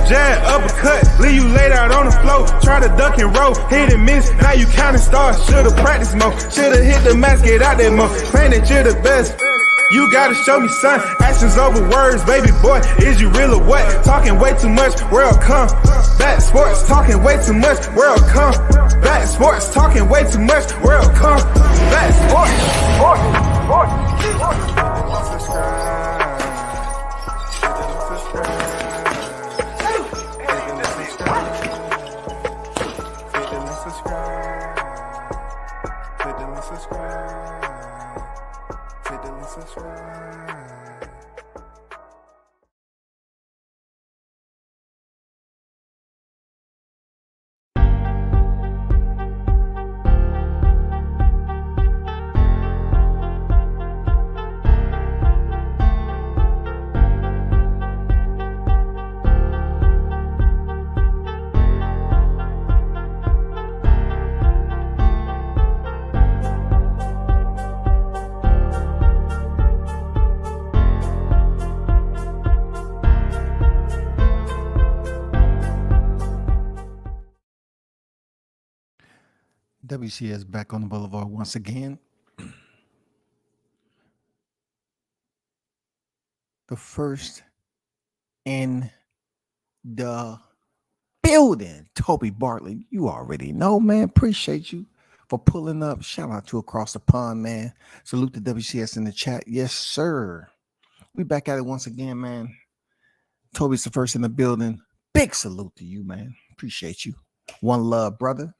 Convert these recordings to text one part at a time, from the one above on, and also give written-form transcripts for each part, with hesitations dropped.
jab, uppercut, leave you laid out on the floor. Try to duck and roll, hit and miss, now you counting stars. Should've practiced more, should've hit the mask, get out there more. Claim that you're the best. You gotta show me, son. Actions over words, baby boy. Is you real or what? Talking way too much, world come. Back sports, talking way too much, world come. Back sports, talking way too much, world come. Back WCS back on the boulevard once again. The first in the building, Toby Bartley. You already know, man. Appreciate you for pulling up. Shout out to Across the Pond, man. Salute to WCS in the chat. Yes, sir. We back at it once again, man. Toby's the first in the building. Big salute to you, man. Appreciate you. One love, brother.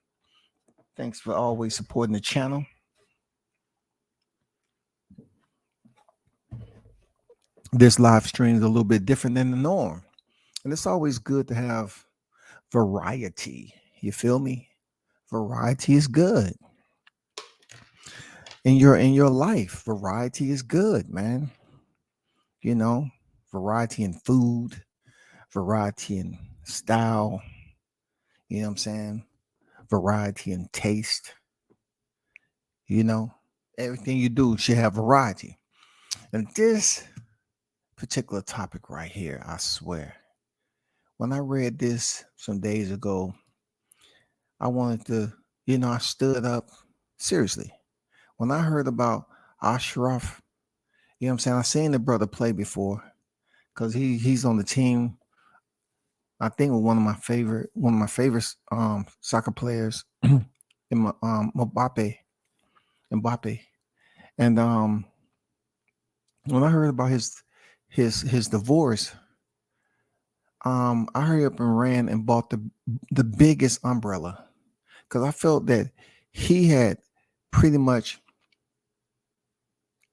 Thanks for always supporting the channel. This live stream is a little bit different than the norm. And it's always good to have variety. You feel me? Variety is good. In your life, variety is good, man. You know, variety in food, variety in style. You know what I'm saying? Variety in taste. You know, everything you do should have variety. And this particular topic right here, I swear, when I read this some days ago, I wanted to, I stood up. Seriously. When I heard about Achraf, you know what I'm saying? I seen the brother play before because he's on the team. I think with one of my favorite soccer players in Mbappe. And when I heard about his divorce, I hurried up and ran and bought the biggest umbrella because I felt that he had pretty much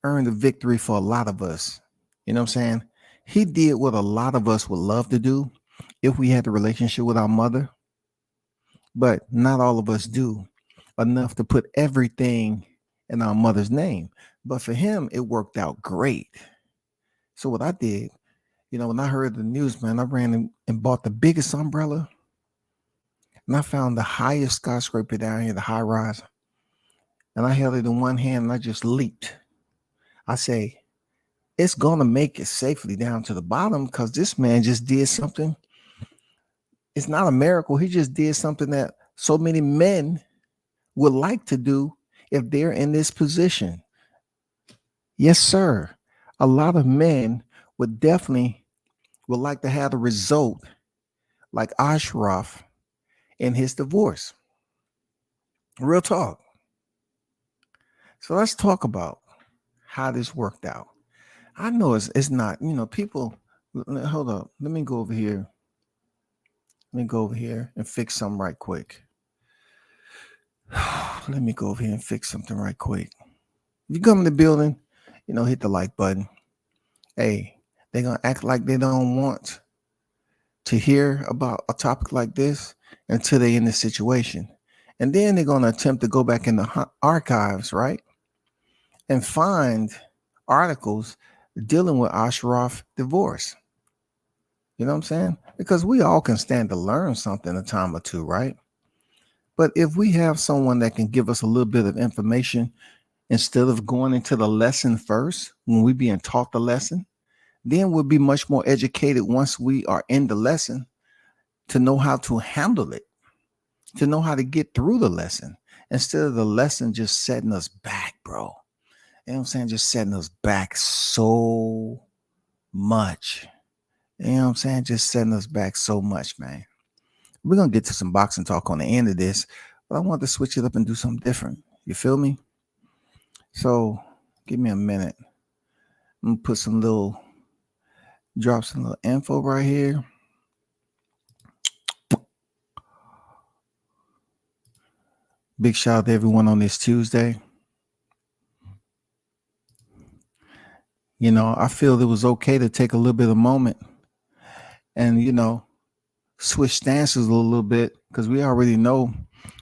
earned the victory for a lot of us. You know what I'm saying? He did what a lot of us would love to do if we had a relationship with our mother, but not all of us do enough to put everything in our mother's name. But for him, it worked out great. So what I did, when I heard the news, man, I ran and bought the biggest umbrella, and I found the highest skyscraper down here, the high rise, and I held it in one hand and I just leaped. I say, it's going to make it safely down to the bottom because this man just did something. It's not a miracle. He just did something that so many men would like to do if they're in this position. Yes, sir. A lot of men would like to have the result like Achraf in his divorce. Real talk. So let's talk about how this worked out. I know it's not, people, hold up. Let me go over here. And fix something right quick. Let me go over here and fix something right quick. If you come in the building, hit the like button. Hey, they're going to act like they don't want to hear about a topic like this until they're in this situation. And then they're going to attempt to go back in the archives, right? And find articles dealing with Achraf divorce. You know what I'm saying? Because we all can stand to learn something a time or two, right? But if we have someone that can give us a little bit of information instead of going into the lesson first, when we being taught the lesson, then we'll be much more educated once we are in the lesson to know how to handle it, to know how to get through the lesson instead of the lesson just setting us back, bro. You know what I'm saying? Just setting us back so much. You know what I'm saying? Just setting us back so much, man. We're going to get to some boxing talk on the end of this, but I want to switch it up and do something different. You feel me? So give me a minute. I'm going to put some little, drop some little info right here. Big shout out to everyone on this Tuesday. You know, I feel it was okay to take a little bit of a moment and, you know, switch stances a little bit because we already know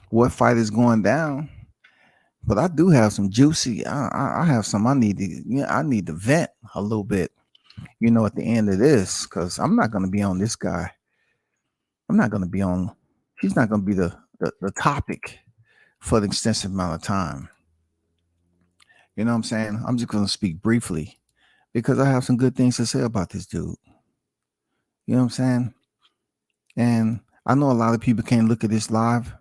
what fight is going down. But I do have some juicy. I have some. I need to. I need to vent a little bit. You know, at the end of this, because I'm not going to be on this guy. I'm not going to be on. He's not going to be the topic for the extensive amount of time. You know what I'm saying? I'm just going to speak briefly because I have some good things to say about this dude. You know what I'm saying? And I know a lot of people can't look at this live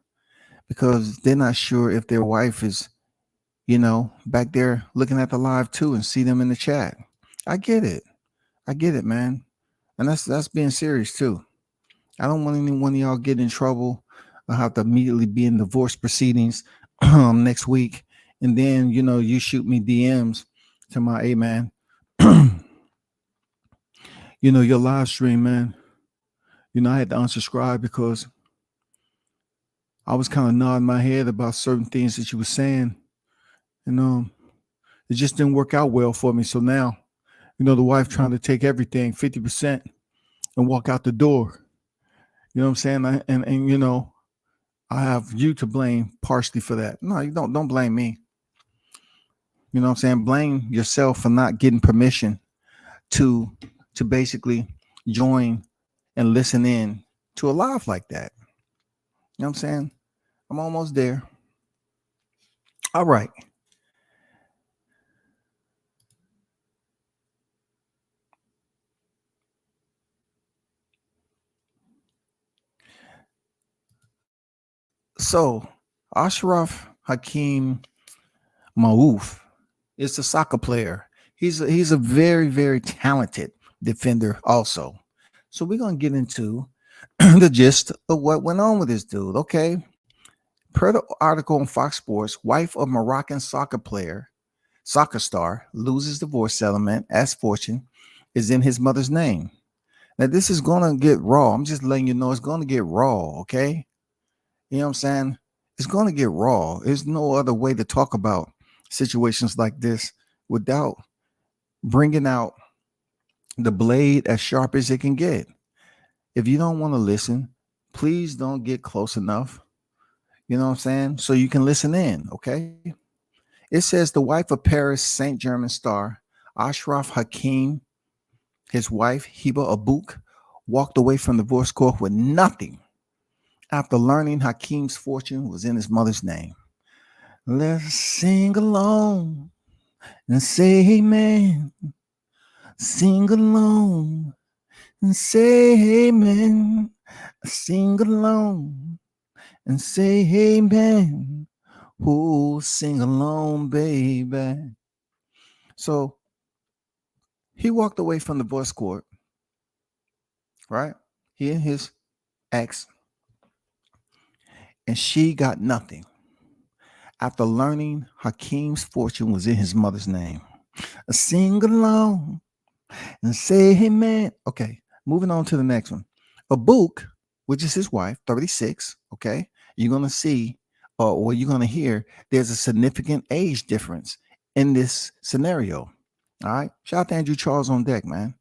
because they're not sure if their wife is, you know, back there looking at the live too and see them in the chat. I get it. I get it, man. And that's being serious too. I don't want any one of y'all get in trouble. I'll have to immediately be in divorce proceedings next week. And then, you know, you shoot me DMs to my, hey man, you know, your live stream, man. You know, I had to unsubscribe because I was kind of nodding my head about certain things that you were saying. And it just didn't work out well for me. So now, you know, the wife trying to take everything, 50%, and walk out the door. You know what I'm saying? And you know, I have you to blame partially for that. No, you don't blame me. You know what I'm saying? Blame yourself for not getting permission to basically join and listen in to a live like that. You know what I'm saying? I'm almost there. All right. So, Achraf Hakim Maouf is a soccer player. He's a very, very talented defender also. So we're going to get into the gist of what went on with this dude. Okay. Per the article on Fox Sports, wife of Moroccan soccer star, loses divorce settlement as fortune is in his mother's name. Now, this is going to get raw. I'm just letting you know it's going to get raw, okay? You know what I'm saying? It's going to get raw. There's no other way to talk about situations like this without bringing out the blade as sharp as it can get. If you don't want to listen, please don't get close enough. You know what I'm saying? So you can listen in, okay? It says the wife of Paris Saint-Germain star Achraf Hakim, his wife Hiba Abouk, walked away from the divorce court with nothing after learning Hakim's fortune was in his mother's name. Let's sing along and say amen. Sing along and say amen. Sing along and say amen. Oh, sing along, baby. So he walked away from the divorce court, right? He and his ex, and she got nothing after learning Hakim's fortune was in his mother's name. Sing along and say amen. Okay, moving on to the next one. Abouk, which is his wife, 36. Okay, you're gonna see, or you're gonna hear, there's a significant age difference in this scenario. All right, shout out to Andrew Charles on deck, man.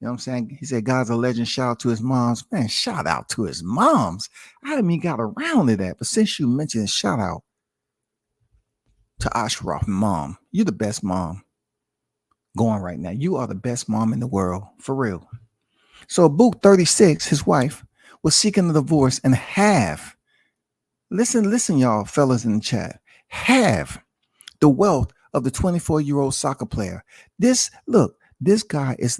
You know what I'm saying? He said, God's a legend. Shout out to his moms. Man, shout out to his moms. I haven't even got around to that. But since you mentioned shout out to Ashraf, mom, you're the best mom going right now. You are the best mom in the world, for real. So Abouk, 36, his wife, was seeking a divorce and listen, y'all, fellas in the chat, have the wealth of the 24-year-old soccer player. This guy is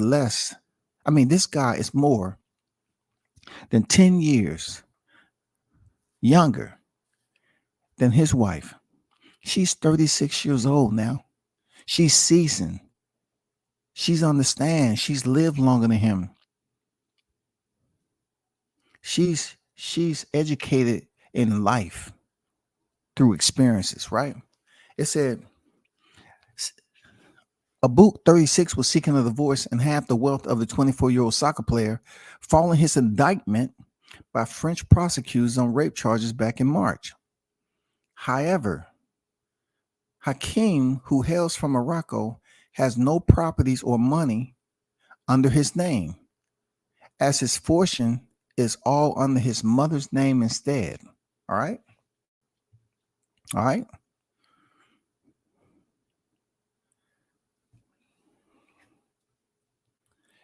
more than 10 years younger than his wife. She's 36 years old now. She's seasoned. She's understand. She's lived longer than him. She's educated in life through experiences, right? It said Abuk 36 was seeking a divorce and half the wealth of the 24-year-old soccer player, following his indictment by French prosecutors on rape charges back in March. However, Hakim, who hails from Morocco, has no properties or money under his name, as his fortune is all under his mother's name instead. All right. All right.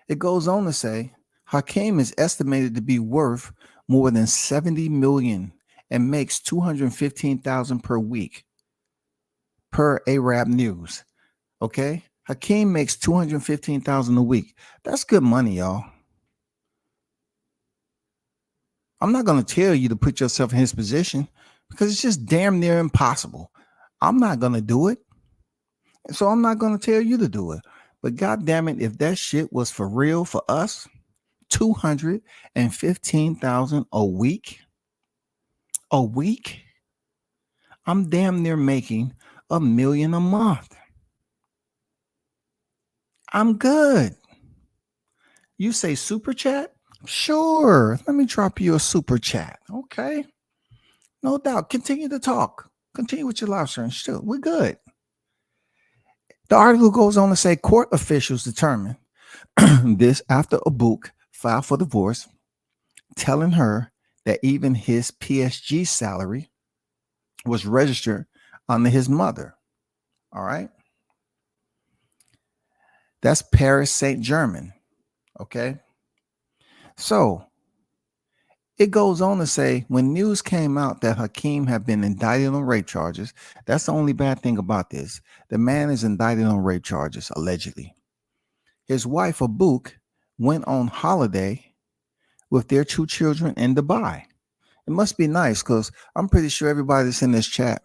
It goes on to say Hakim is estimated to be worth more than 70 million and makes 215,000 per week per Arab News. Okay? Hakim makes 215,000 a week. That's good money, y'all. I'm not going to tell you to put yourself in his position because it's just damn near impossible. I'm not going to do it. So I'm not going to tell you to do it. But God damn it, if that shit was for real for us, 215,000 a week, I'm damn near making $1 million a month. I'm good. You say super chat? Sure. Let me drop you a super chat. Okay. No doubt. Continue to talk. Continue with your live stream. Still, we're good. The article goes on to say court officials determined this after Abuk filed for divorce, telling her that even his PSG salary was registered under his mother. All right. That's Paris Saint-Germain. Okay. So it goes on to say when news came out that Hakim had been indicted on rape charges, that's the only bad thing about this. The man is indicted on rape charges, allegedly. His wife, Abuk, went on holiday with their 2 children in Dubai. It must be nice because I'm pretty sure everybody that's in this chat,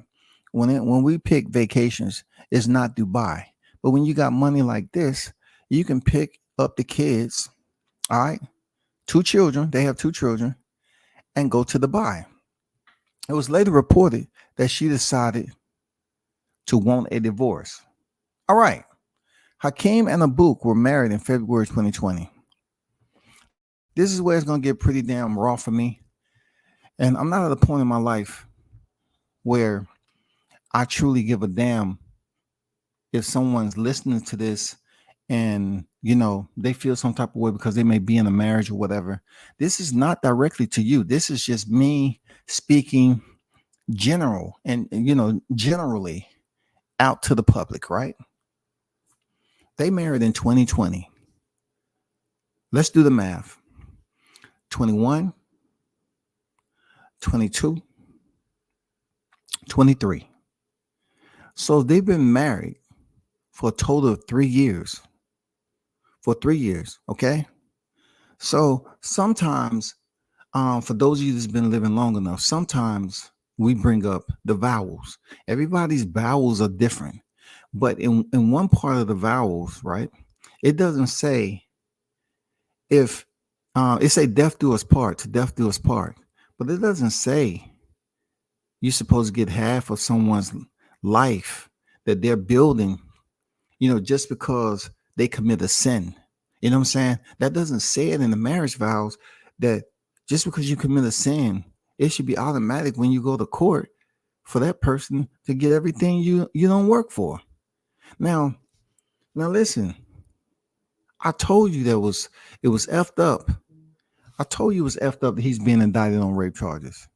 when we pick vacations, it's not Dubai. But when you got money like this, you can pick up the kids, all right? 2 children, they have 2 children, and go to Dubai. It was later reported that she decided to want a divorce. All right. Hakim and Abuk were married in February 2020. This is where it's going to get pretty damn raw for me. And I'm not at a point in my life where I truly give a damn if someone's listening to this and, they feel some type of way because they may be in a marriage or whatever. This is not directly to you. This is just me speaking generally out to the public, right? They married in 2020. Let's do the math. 21, 22, 23. So they've been married for a total of 3 years. For 3 years, okay? So sometimes, for those of you that's been living long enough, sometimes we bring up the vowels. Everybody's vowels are different. But in one part of the vowels, right, it doesn't say if it say death do us part, to death do us part, but it doesn't say you're supposed to get half of someone's life that they're building, just because they commit a sin. You know what I'm saying? That doesn't say it in the marriage vows that just because you commit a sin, it should be automatic when you go to court for that person to get everything you don't work for. Now listen, I told you it was effed up. I told you it was effed up that he's being indicted on rape charges.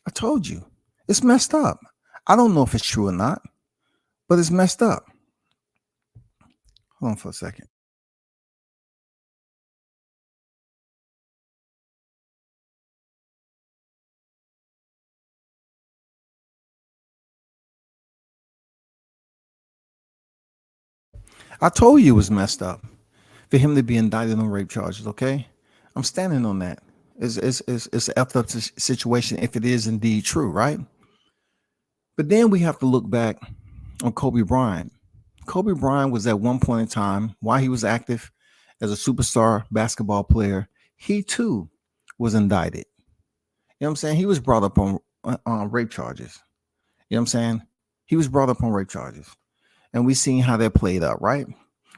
I told you. It's messed up. I don't know if it's true or not, but it's messed up. Hold on for a second. I told you it was messed up for him to be indicted on rape charges, okay? I'm standing on that. It's an effed up situation if it is indeed true, right? But then we have to look back on Kobe Bryant. Kobe Bryant was at one point in time, while he was active as a superstar basketball player, he too was indicted. You know what I'm saying? He was brought up on rape charges. You know what I'm saying? He was brought up on rape charges. And we seen how that played out, right?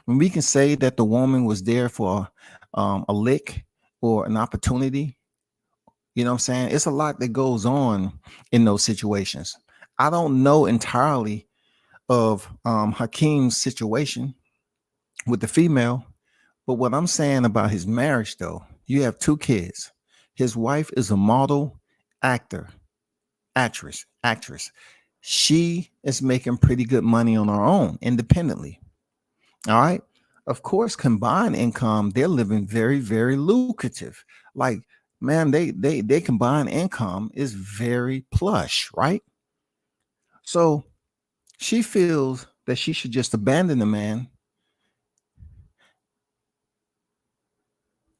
When we can say that the woman was there for a lick or an opportunity, you know what I'm saying? It's a lot that goes on in those situations. I don't know entirely of Hakeem's situation with the female, but what I'm saying about his marriage, though, you have two kids. His wife is a model, actor, actress. She is making pretty good money on her own independently. All right. Of course, combined income, they're living very, very lucrative. Like, man, they combined income is very plush, right? So she feels that she should just abandon the man.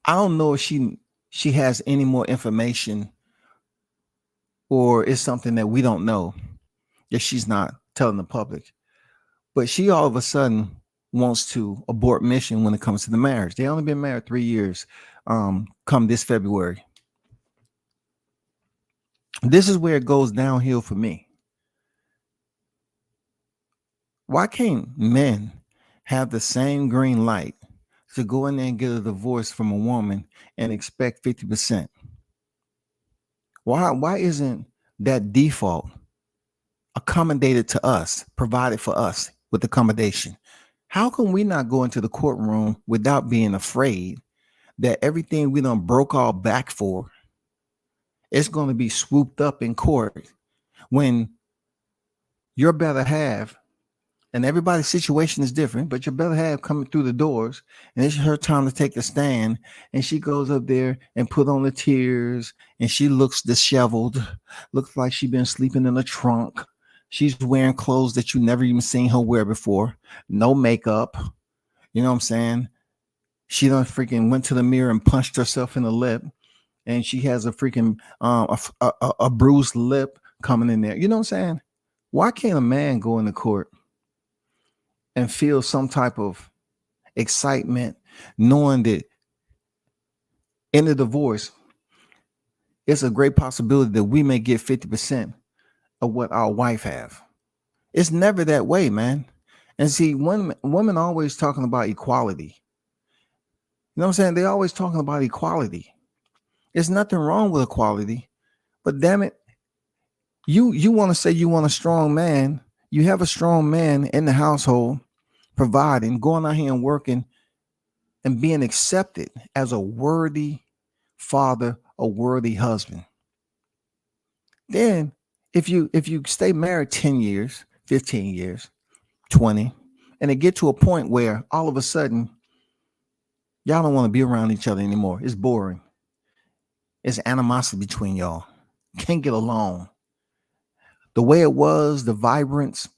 I don't know if she has any more information or it's something that we don't know that she's not telling the public. But she all of a sudden wants to abort mission when it comes to the marriage. They only been married 3 years. Come this February, this is where it goes downhill for me. Why can't men have the same green light to go in there and get a divorce from a woman and expect 50%? Why isn't that default accommodated to us, provided for us with accommodation? How can we not go into the courtroom without being afraid that everything we done broke our back for is going to be swooped up in court when your better half, and everybody's situation is different, but your better half coming through the doors and it's her time to take a stand, and she goes up there and put on the tears and she looks disheveled, looks like she been sleeping in a trunk. She's wearing clothes that you never even seen her wear before, no makeup. You know what I'm saying? She done freaking went to the mirror and punched herself in the lip, and she has a freaking a bruised lip coming in there. You know what I'm saying? Why can't a man go into court and feel some type of excitement knowing that in the divorce, it's a great possibility that we may get 50% of what our wife have? It's never that way, man. And see, women always talking about equality. You know what I'm saying? They always talking about equality. There's nothing wrong with equality, but damn it, you want to say you want a strong man. You have a strong man in the household, providing, going out here and working and being accepted as a worthy father, a worthy husband. Then if you stay married 10 years, 15 years, 20, and it get to a point where all of a sudden y'all don't want to be around each other anymore. It's boring. It's animosity between y'all. Can't get along. The way it was, the vibrance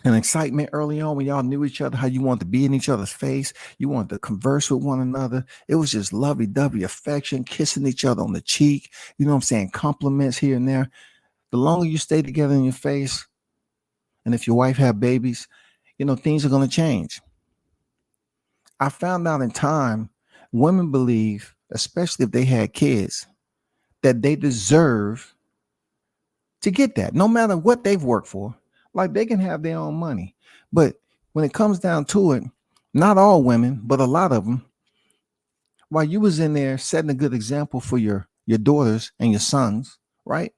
and excitement early on when y'all knew each other, how you wanted to be in each other's face, you wanted to converse with one another. It was just lovey-dovey affection, kissing each other on the cheek, you know what I'm saying, compliments here and there. The longer you stay together in your face, and if your wife have babies, you know, things are going to change. I found out in time, women believe, especially if they had kids, that they deserve to get that, no matter what they've worked for. Like, they can have their own money. But when it comes down to it, not all women, but a lot of them, while you was in there setting a good example for your daughters and your sons, right?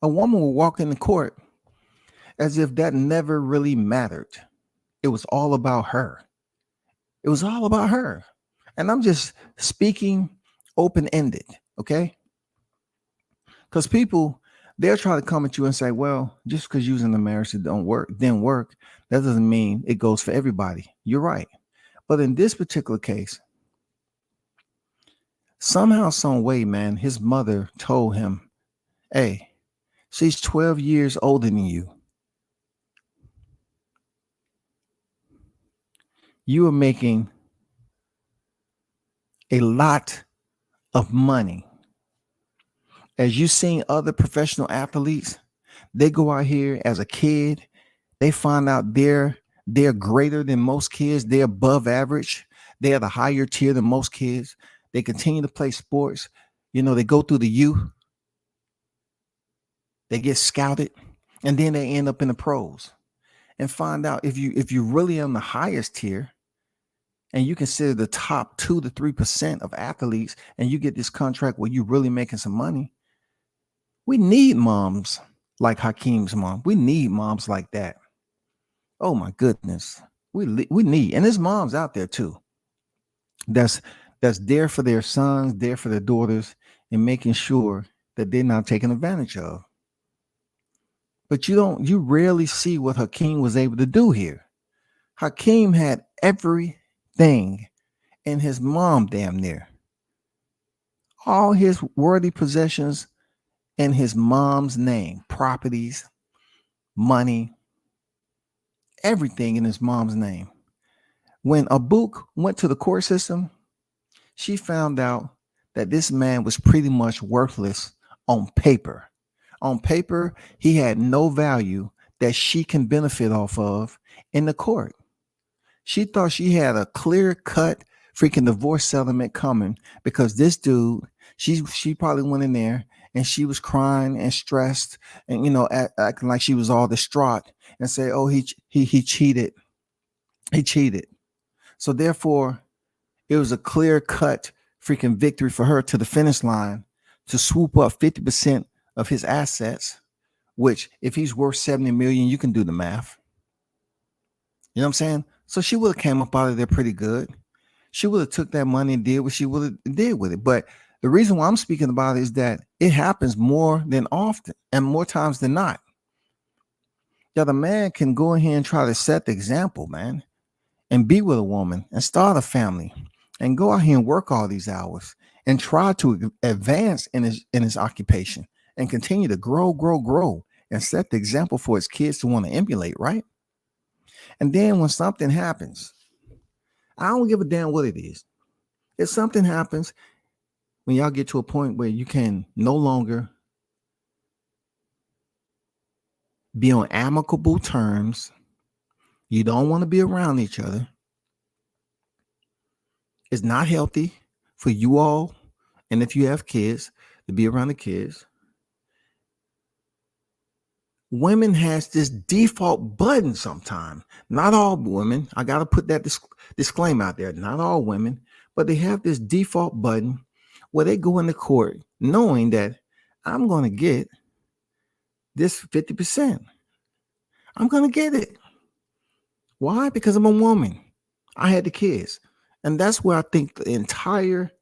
A woman will walk in the court as if that never really mattered. It was all about her. It was all about her. And I'm just speaking open-ended, okay? Because people, they'll try to come at you and say, well, just because you was in the marriage that didn't work, that doesn't mean it goes for everybody. You're right. But in this particular case, somehow, some way, man, his mother told him, hey, she's 12 years older than you. You are making a lot of money. As you seen other professional athletes, they go out here as a kid, they find out they're greater than most kids, they're above average, they're the higher tier than most kids. They continue to play sports. They go through the youth, they get scouted, and then they end up in the pros. And find out if you really on the highest tier and you consider the top 2 to 3% of athletes and you get this contract where you're really making some money. We need moms like Hakim's mom. We need moms like that. Oh my goodness. We need, and there's moms out there too. That's there for their sons, there for their daughters, and making sure that they're not taken advantage of. But you rarely see what Hakeem was able to do here. Hakeem had everything in his mom damn near. All his worthy possessions in his mom's name, properties, money, everything in his mom's name. When Abuk went to the court system, she found out that this man was pretty much worthless on paper. On paper, he had no value that she can benefit off of in the court. She thought she had a clear cut freaking divorce settlement coming because this dude, she probably went in there and she was crying and stressed and acting like she was all distraught and say, "Oh, he cheated. He cheated." So therefore, it was a clear cut freaking victory for her to the finish line to swoop up 50% of his assets, which if he's worth 70 million, you can do the math. You know what I'm saying? So she would have came up out of there pretty good. She would have took that money and did what she would have did with it. But the reason why I'm speaking about it is that it happens more than often and more times than not. That a man can go in here and try to set the example, man, and be with a woman and start a family and go out here and work all these hours and try to advance in his occupation and continue to grow and set the example for his kids to want to emulate, right? And then when something happens, I don't give a damn what it is. If something happens, when y'all get to a point where you can no longer be on amicable terms, you don't want to be around each other. It's not healthy for you all, and if you have kids, to be around the kids. Women has this default button sometimes. Not all women. I got to put that disclaimer out there. Not all women, but they have this default button where they go into court knowing that I'm going to get this 50%. I'm going to get it. Why? Because I'm a woman. I had the kids. And that's where I think the entire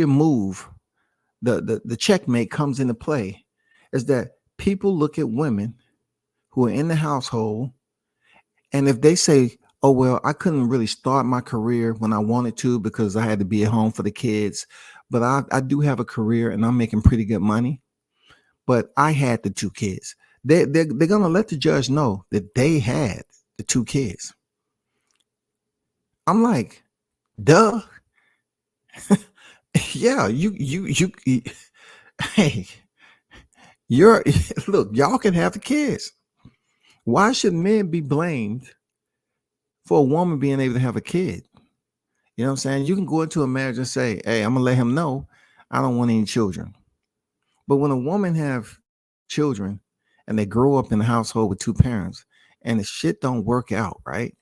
move, the checkmate comes into play, is that people look at women who are in the household, and if they say, "Oh, well, I couldn't really start my career when I wanted to because I had to be at home for the kids, but I do have a career and I'm making pretty good money, but I had the 2 kids." They're gonna let the judge know that they had the 2 kids. I'm like, duh. Yeah, you hey, look, y'all can have the kids. Why should men be blamed for a woman being able to have a kid? You know what I'm saying? You can go into a marriage and say, "Hey, I'm gonna let him know I don't want any children." But when a woman have children and they grow up in a household with 2 parents and the shit don't work out, right?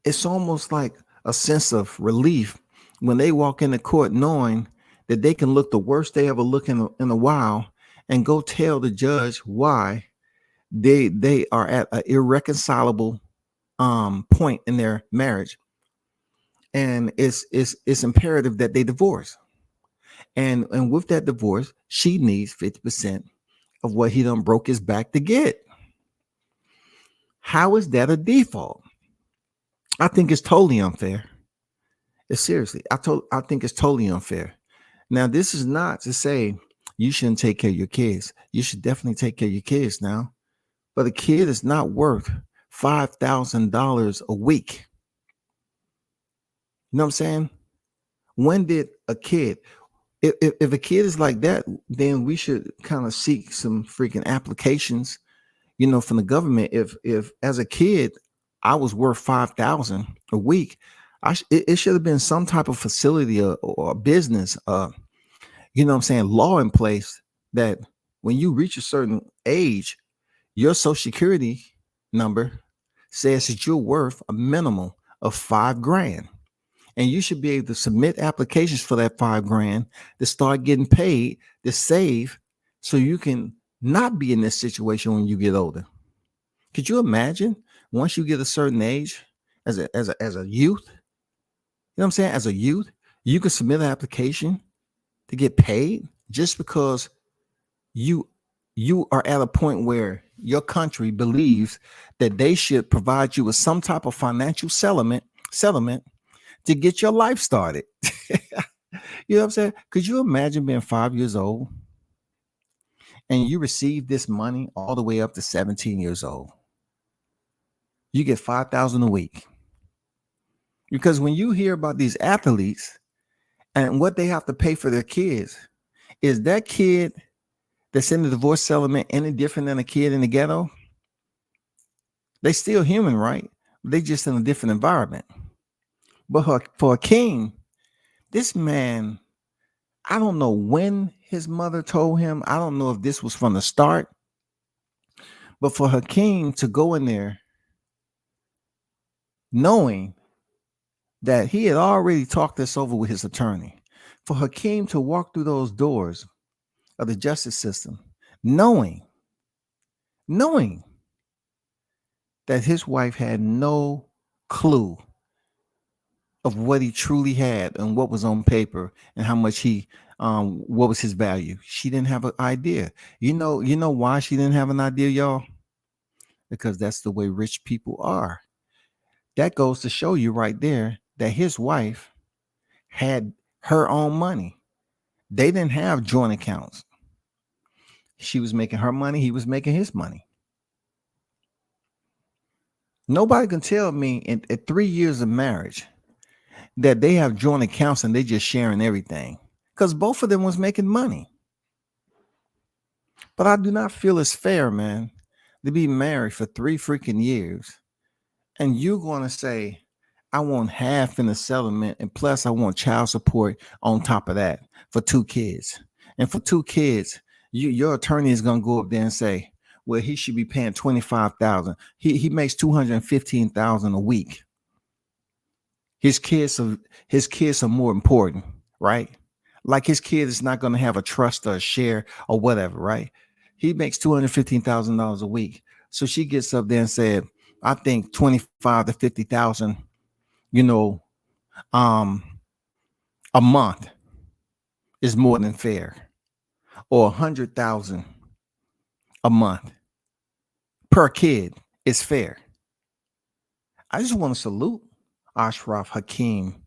It's almost like a sense of relief when they walk into court knowing that they can look the worst they ever look in a while and go tell the judge why they are at an irreconcilable point in their marriage, and it's imperative that they divorce. And with that divorce, she needs 50% of what he done broke his back to get. How is that a default? I think it's totally unfair. It's seriously, I think it's totally unfair. Now, this is not to say you shouldn't take care of your kids. You should definitely take care of your kids now. But a kid is not worth $5,000 a week. You know what I'm saying? When did a kid, if a kid is like that, then we should kind of seek some freaking applications, from the government. If as a kid I was worth 5,000 a week, it should have been some type of facility or a business, what I'm saying, law in place that when you reach a certain age, your social security number says that you're worth a minimum of 5 grand. And you should be able to submit applications for that 5 grand to start getting paid to save so you can not be in this situation when you get older. Could you imagine once you get a certain age as a youth, what I'm saying? As a youth, you can submit an application to get paid just because you you are at a point where your country believes that they should provide you with some type of financial settlement to get your life started. You know what I'm saying? Could you imagine being 5 years old and you receive this money all the way up to 17 years old? You get 5,000 a week. Because when you hear about these athletes and what they have to pay for their kids, is that kid that's in the divorce settlement any different than a kid in the ghetto? They still human, right? They just in a different environment. But for a king, this man, I don't know when his mother told him. I don't know if this was from the start. But for Hakeem to go in there knowing that he had already talked this over with his attorney, for Hakeem to walk through those doors of the justice system, knowing that his wife had no clue of what he truly had and what was on paper and how much what was his value. She didn't have an idea. You know why she didn't have an idea, y'all? Because that's the way rich people are. That goes to show you right there that his wife had her own money. They didn't have joint accounts. She was making her money. He was making his money. Nobody can tell me in 3 years of marriage that they have joint accounts and they just sharing everything, because both of them was making money. But I do not feel it's fair, man, to be married for 3 freaking years and you're going to say, I want half in the settlement, and plus I want child support on top of that for 2 kids. And for 2 kids, your attorney is going to go up there and say, well, he should be paying $25,000. He makes $215,000 a week. His kids are more important, right? Like his kid is not going to have a trust or a share or whatever, right? He makes $215,000 a week. So she gets up there and said, I think 25 to 50,000, a month is more than fair, or 100,000 a month per kid is fair. I just want to salute Achraf Hakim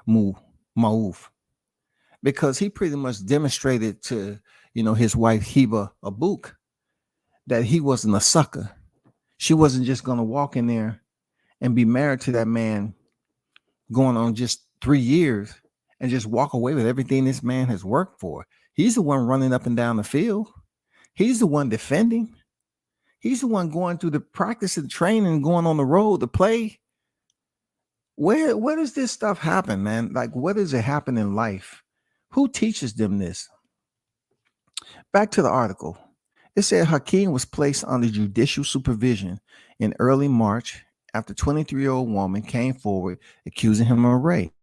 Maouf, because he pretty much demonstrated to his wife Hiba Abuk that he wasn't a sucker. She wasn't just going to walk in there and be married to that man going on just 3 years and just walk away with everything this man has worked for. He's the one running up and down the field. He's the one defending. He's the one going through the practice and training, going on the road to play. Where does this stuff happen, man? Like, what does it happen in life? Who teaches them this? Back to the article. It said Hakeem was placed under judicial supervision in early March after 23-year-old woman came forward accusing him of rape.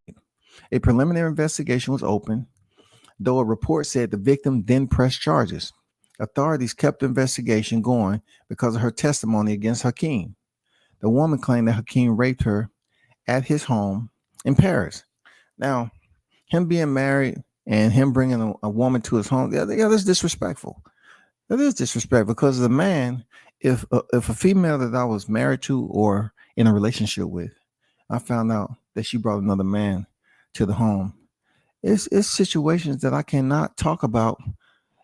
A preliminary investigation was opened, though a report said the victim then pressed charges. Authorities kept the investigation going because of her testimony against Hakeem. The woman claimed that Hakeem raped her at his home in Paris. Now, him being married and him bringing a woman to his home, that's disrespectful. That is disrespectful, because the man, if a female that I was married to or in a relationship with, I found out that she brought another man to the home, it's situations that I cannot talk about,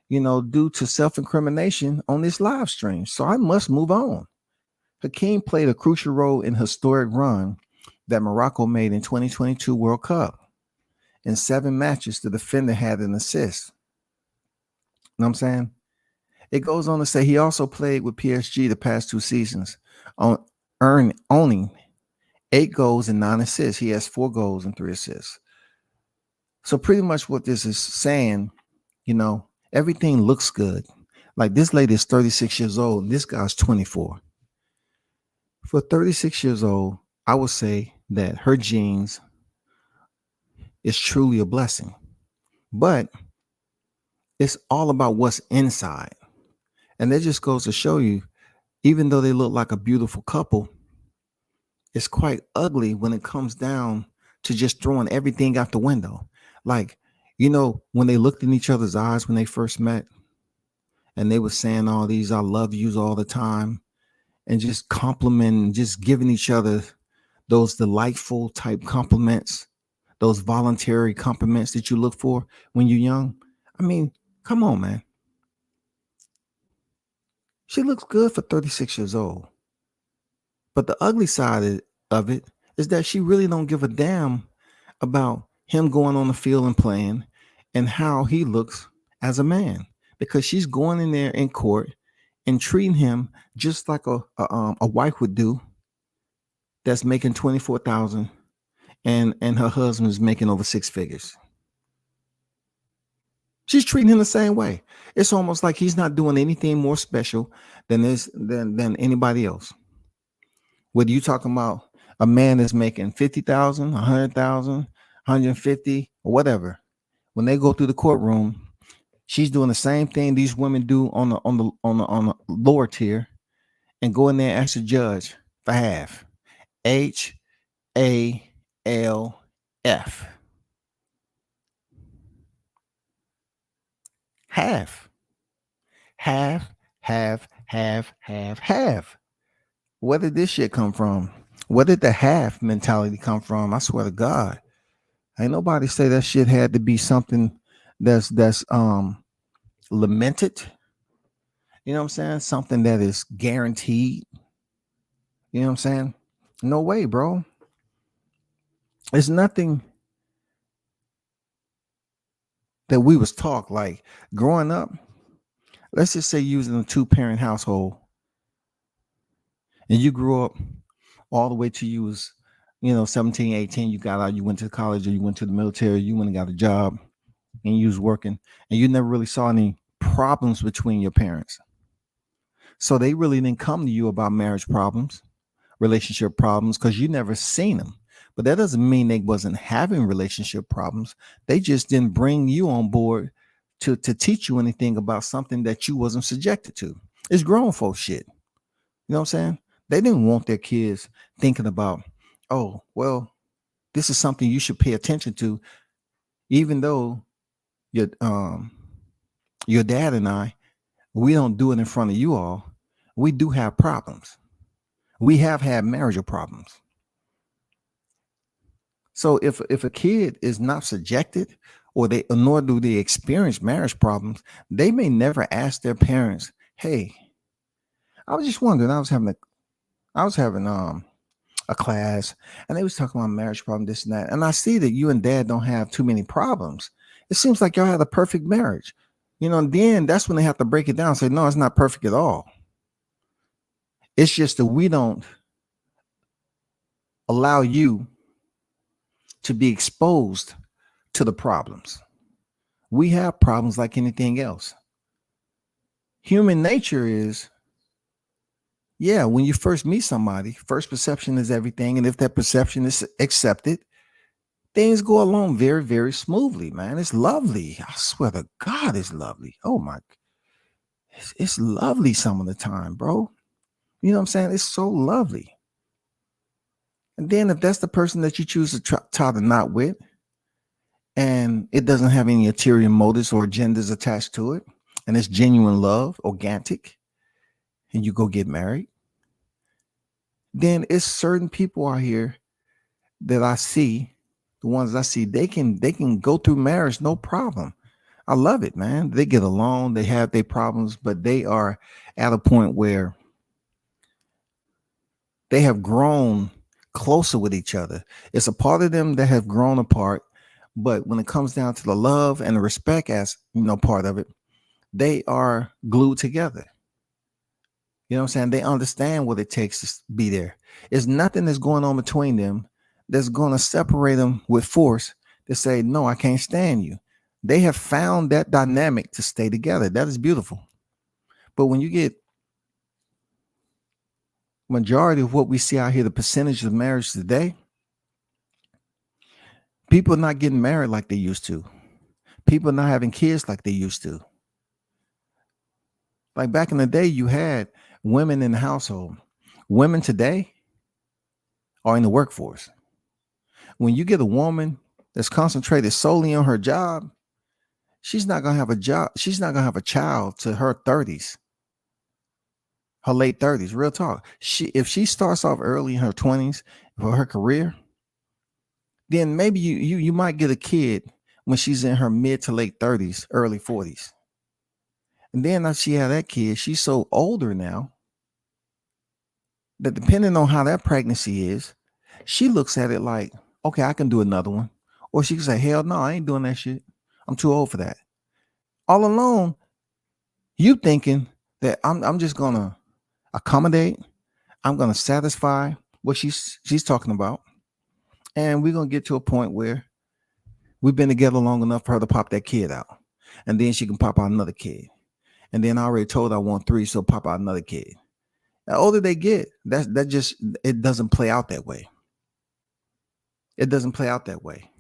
due to self-incrimination on this live stream. So I must move on. Hakeem played a crucial role in historic run that Morocco made in 2022 World Cup. In 7 matches, the defender had an assist. You know what I'm saying? It goes on to say he also played with PSG the past 2 seasons, on owning 8 goals and 9 assists. He has 4 goals and 3 assists. So pretty much what this is saying, everything looks good. Like this lady is 36 years old, and this guy's 24. For 36 years old, I would say that her genes is truly a blessing. But it's all about what's inside. And that just goes to show you, even though they look like a beautiful couple, it's quite ugly when it comes down to just throwing everything out the window. Like, when they looked in each other's eyes when they first met, and they were saying all these "I love yous" all the time, and just complimenting, just giving each other those delightful type compliments, those voluntary compliments that you look for when you're young. I mean, come on, man. She looks good for 36 years old. But the ugly side of it is that she really don't give a damn about him going on the field and playing and how he looks as a man, because she's going in there in court and treating him just like a wife would do that's making 24,000 and her husband is making over 6 figures. She's treating him the same way. It's almost like he's not doing anything more special than anybody else. Whether you talking about a man that's making 50,000, 100,000, 150, or whatever, when they go through the courtroom, she's doing the same thing these women do on the lower tier, and go in there and ask the judge for half. HALF. Half. Half, half, half, half, half. Where did this shit come from? Where did the half mentality come from? I swear to God. Ain't nobody say that shit had to be something that's lamented. You know what I'm saying? Something that is guaranteed. You know what I'm saying? No way, bro. It's nothing that we was taught. Like growing up, let's just say using a 2-parent household, and you grew up all the way till you was 17, 18. You got out, you went to college, or you went to the military, you went and got a job, and you was working, and you never really saw any problems between your parents. So they really didn't come to you about marriage problems, relationship problems, because you never seen them. But that doesn't mean they wasn't having relationship problems. They just didn't bring you on board to teach you anything about something that you wasn't subjected to. It's grown folks shit. You know what I'm saying? They didn't want their kids thinking about, oh, well, this is something you should pay attention to, even though your dad and I, we don't do it in front of you all. We do have problems. We have had marital problems. So if a kid is not subjected, nor do they experience marriage problems, they may never ask their parents, hey, I was just wondering, I was having a class, and they was talking about marriage problem, this and that. And I see that you and dad don't have too many problems. It seems like y'all had a perfect marriage. And then that's when they have to break it down and say, no, it's not perfect at all. It's just that we don't allow you to be exposed to the problems. We have problems like anything else. Human nature is, when you first meet somebody, first perception is everything. And if that perception is accepted, things go along very, very smoothly, man. It's lovely. I swear to God, it's lovely. Oh my, it's lovely some of the time, bro. You know what I'm saying? It's so lovely. And then if that's the person that you choose to tie the knot with, and it doesn't have any ulterior motives or agendas attached to it, and it's genuine love, organic, and you go get married, then it's certain people out here that I see, the ones I see, they can go through marriage no problem. I love it, man. They get along, they have their problems, but they are at a point where They have grown closer with each other. It's a part of them that have grown apart. But when it comes down to the love and the respect as part of it, they are glued together. You know what I'm saying? They understand what it takes to be there. There's nothing that's going on between them that's going to separate them with force to say, no, I can't stand you. They have found that dynamic to stay together. That is beautiful. But when you get majority of what we see out here, the percentage of marriage today, people are not getting married like they used to. People are not having kids like they used to. Like back in the day, you had women in the household. Women today are in the workforce. When you get a woman that's concentrated solely on her job, she's not gonna have a job. She's not gonna have a child to her 30s, her late 30s. Real talk. If she starts off early in her 20s for her career, then maybe you might get a kid when she's in her mid to late 30s, early 40s. And then after she had that kid, she's so older now that depending on how that pregnancy is, she looks at it like, okay, I can do another one. Or she can say, hell no, I ain't doing that shit. I'm too old for that. All alone, you thinking that I'm just gonna accommodate, I'm gonna satisfy what she's talking about. And we're gonna get to a point where we've been together long enough for her to pop that kid out. And then she can pop out another kid. And then I already told her I want 3, so pop out another kid. The older they get, that just it doesn't play out that way. It doesn't play out that way.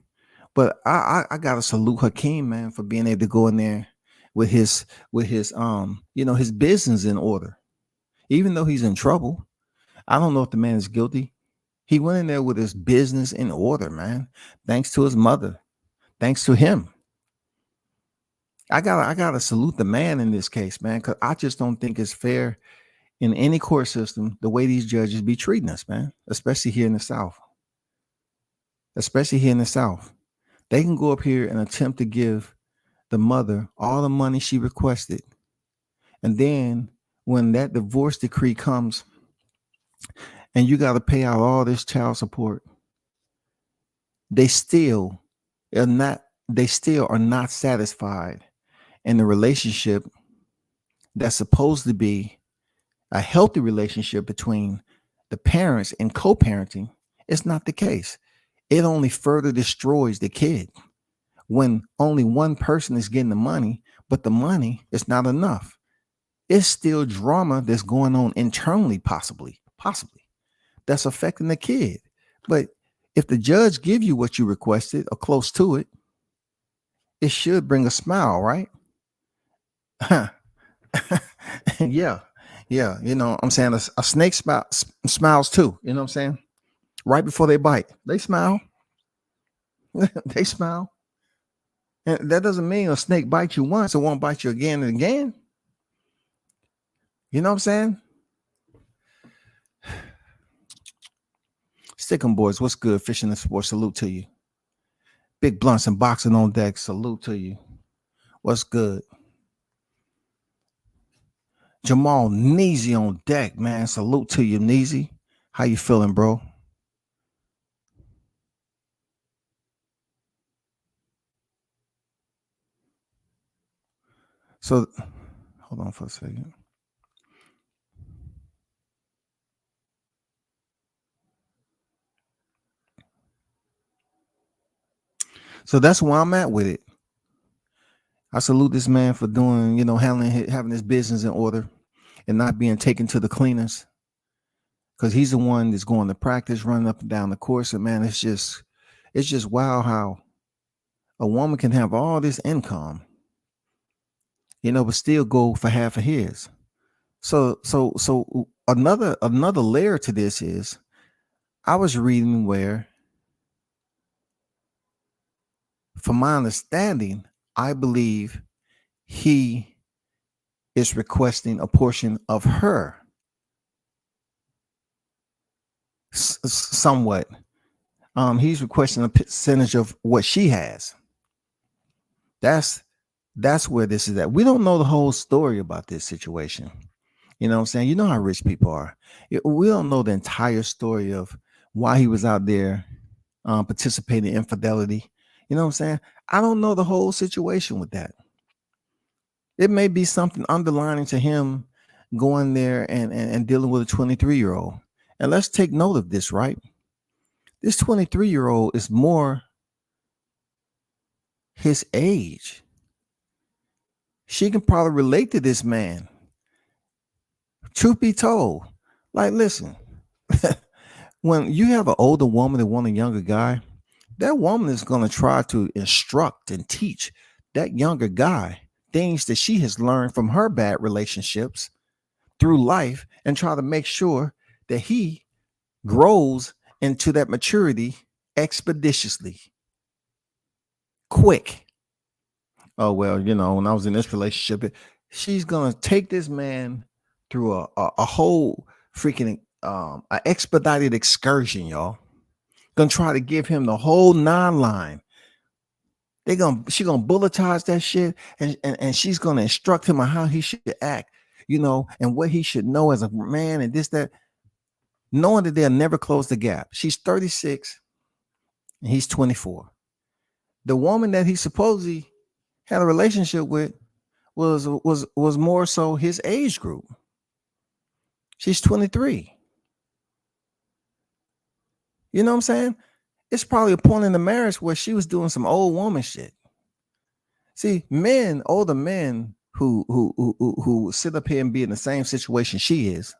But I gotta salute Hakeem, man, for being able to go in there with his his business in order. Even though he's in trouble, I don't know if the man is guilty. He went in there with his business in order, man. Thanks to his mother. Thanks to him. I gotta salute the man in this case, man, because I just don't think it's fair in any court system the way these judges be treating us, man, especially here in the South. Especially here in the South. They can go up here and attempt to give the mother all the money she requested. And then when that divorce decree comes and you got to pay out all this child support, they still are not satisfied in the relationship that's supposed to be a healthy relationship between the parents and co-parenting. It's not the case. It only further destroys the kid when only one person is getting the money, but the money is not enough. It's still drama that's going on internally, possibly that's affecting the kid. But if the judge give you what you requested or close to it, it should bring a smile, right? yeah. You know, I'm saying a snake smiles too. You know what I'm saying? Right before they bite, they smile. They smile. And that doesn't mean a snake bites you once, it won't bite you again and again. You know what I'm saying? Stick 'em boys, what's good? Fishing and sports, salute to you. Big blunts and boxing on deck, salute to you. What's good? Jamal Neezy on deck, man. Salute to you, Neezy. How you feeling, bro? So, hold on for a second. So that's where I'm at with it. I salute this man for doing, having his business in order and not being taken to the cleaners. Because he's the one that's going to practice, running up and down the course. And man, it's just wild how a woman can have all this income, but still go for half of his. So another layer to this is I was reading where, from my understanding, I believe he is requesting a portion of her. Somewhat. He's requesting a percentage of what she has. That's where this is at. We don't know the whole story about this situation. You know what I'm saying? You know how rich people are. We don't know the entire story of why he was out there participating in infidelity. You know what I'm saying? I don't know the whole situation with that. It may be something underlining to him going there and dealing with a 23-year-old. And let's take note of this, right? This 23-year-old is more his age. She can probably relate to this man. Truth be told, like, listen, when you have an older woman that want a younger guy, that woman is going to try to instruct and teach that younger guy things that she has learned from her bad relationships through life and try to make sure that he grows into that maturity expeditiously, quick. Oh, well, when I was in this relationship, she's going to take this man through a whole freaking a expedited excursion, y'all. Gonna try to give him the whole nine line. She gonna bulletize that shit, and she's gonna instruct him on how he should act, and what he should know as a man, and this, that, knowing that they'll never close the gap. She's 36 and he's 24. The woman that he supposedly had a relationship with was more so his age group. She's 23. You know what I'm saying? It's probably a point in the marriage where she was doing some old woman shit. See, older men who sit up here and be in the same situation she is,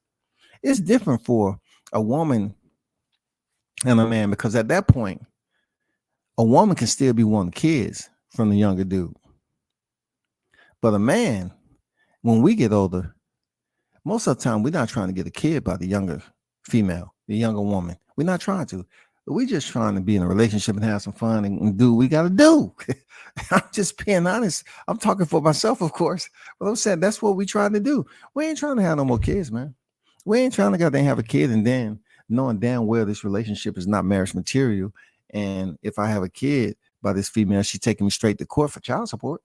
it's different for a woman and a man, because at that point, a woman can still be wanting kids from the younger dude. But a man, when we get older, most of the time we're not trying to get a kid by the younger female, the younger woman. We're not trying to. We're just trying to be in a relationship and have some fun and do what we got to do. I'm just being honest. I'm talking for myself, of course. But I'm saying that's what we trying to do. We ain't trying to have no more kids, man. We ain't trying to goddamn have a kid and then knowing damn well this relationship is not marriage material. And if I have a kid by this female, she's taking me straight to court for child support.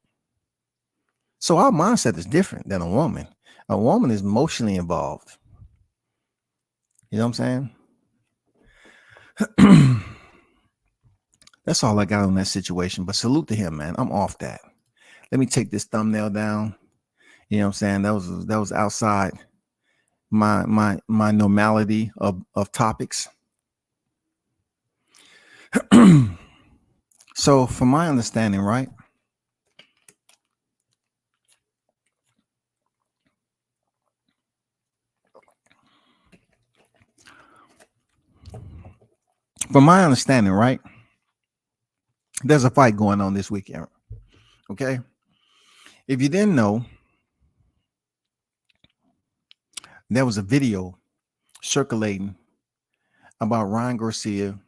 So our mindset is different than a woman. A woman is emotionally involved. You know what I'm saying? That's all I got on that situation. But salute to him, man. I'm off that. Let me take this thumbnail down. You know what I'm saying? That was outside my normality of topics. So from my understanding, right? From my understanding, right? There's a fight going on this weekend. Okay. If you didn't know, there was a video circulating about Ryan Garcia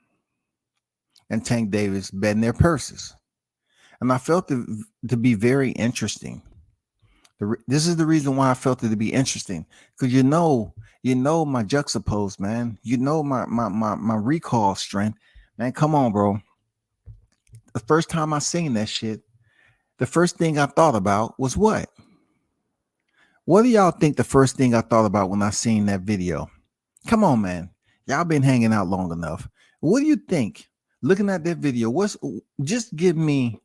and Tank Davis betting their purses. And I felt it to be very interesting. This is the reason why I felt it to be interesting. Because you know my juxtapose, man. You know my recall strength. Man, come on, bro. The first time I seen that shit, the first thing I thought about was what? What do y'all think the first thing I thought about when I seen that video? Come on, man. Y'all been hanging out long enough. What do you think? Looking at that video, just give me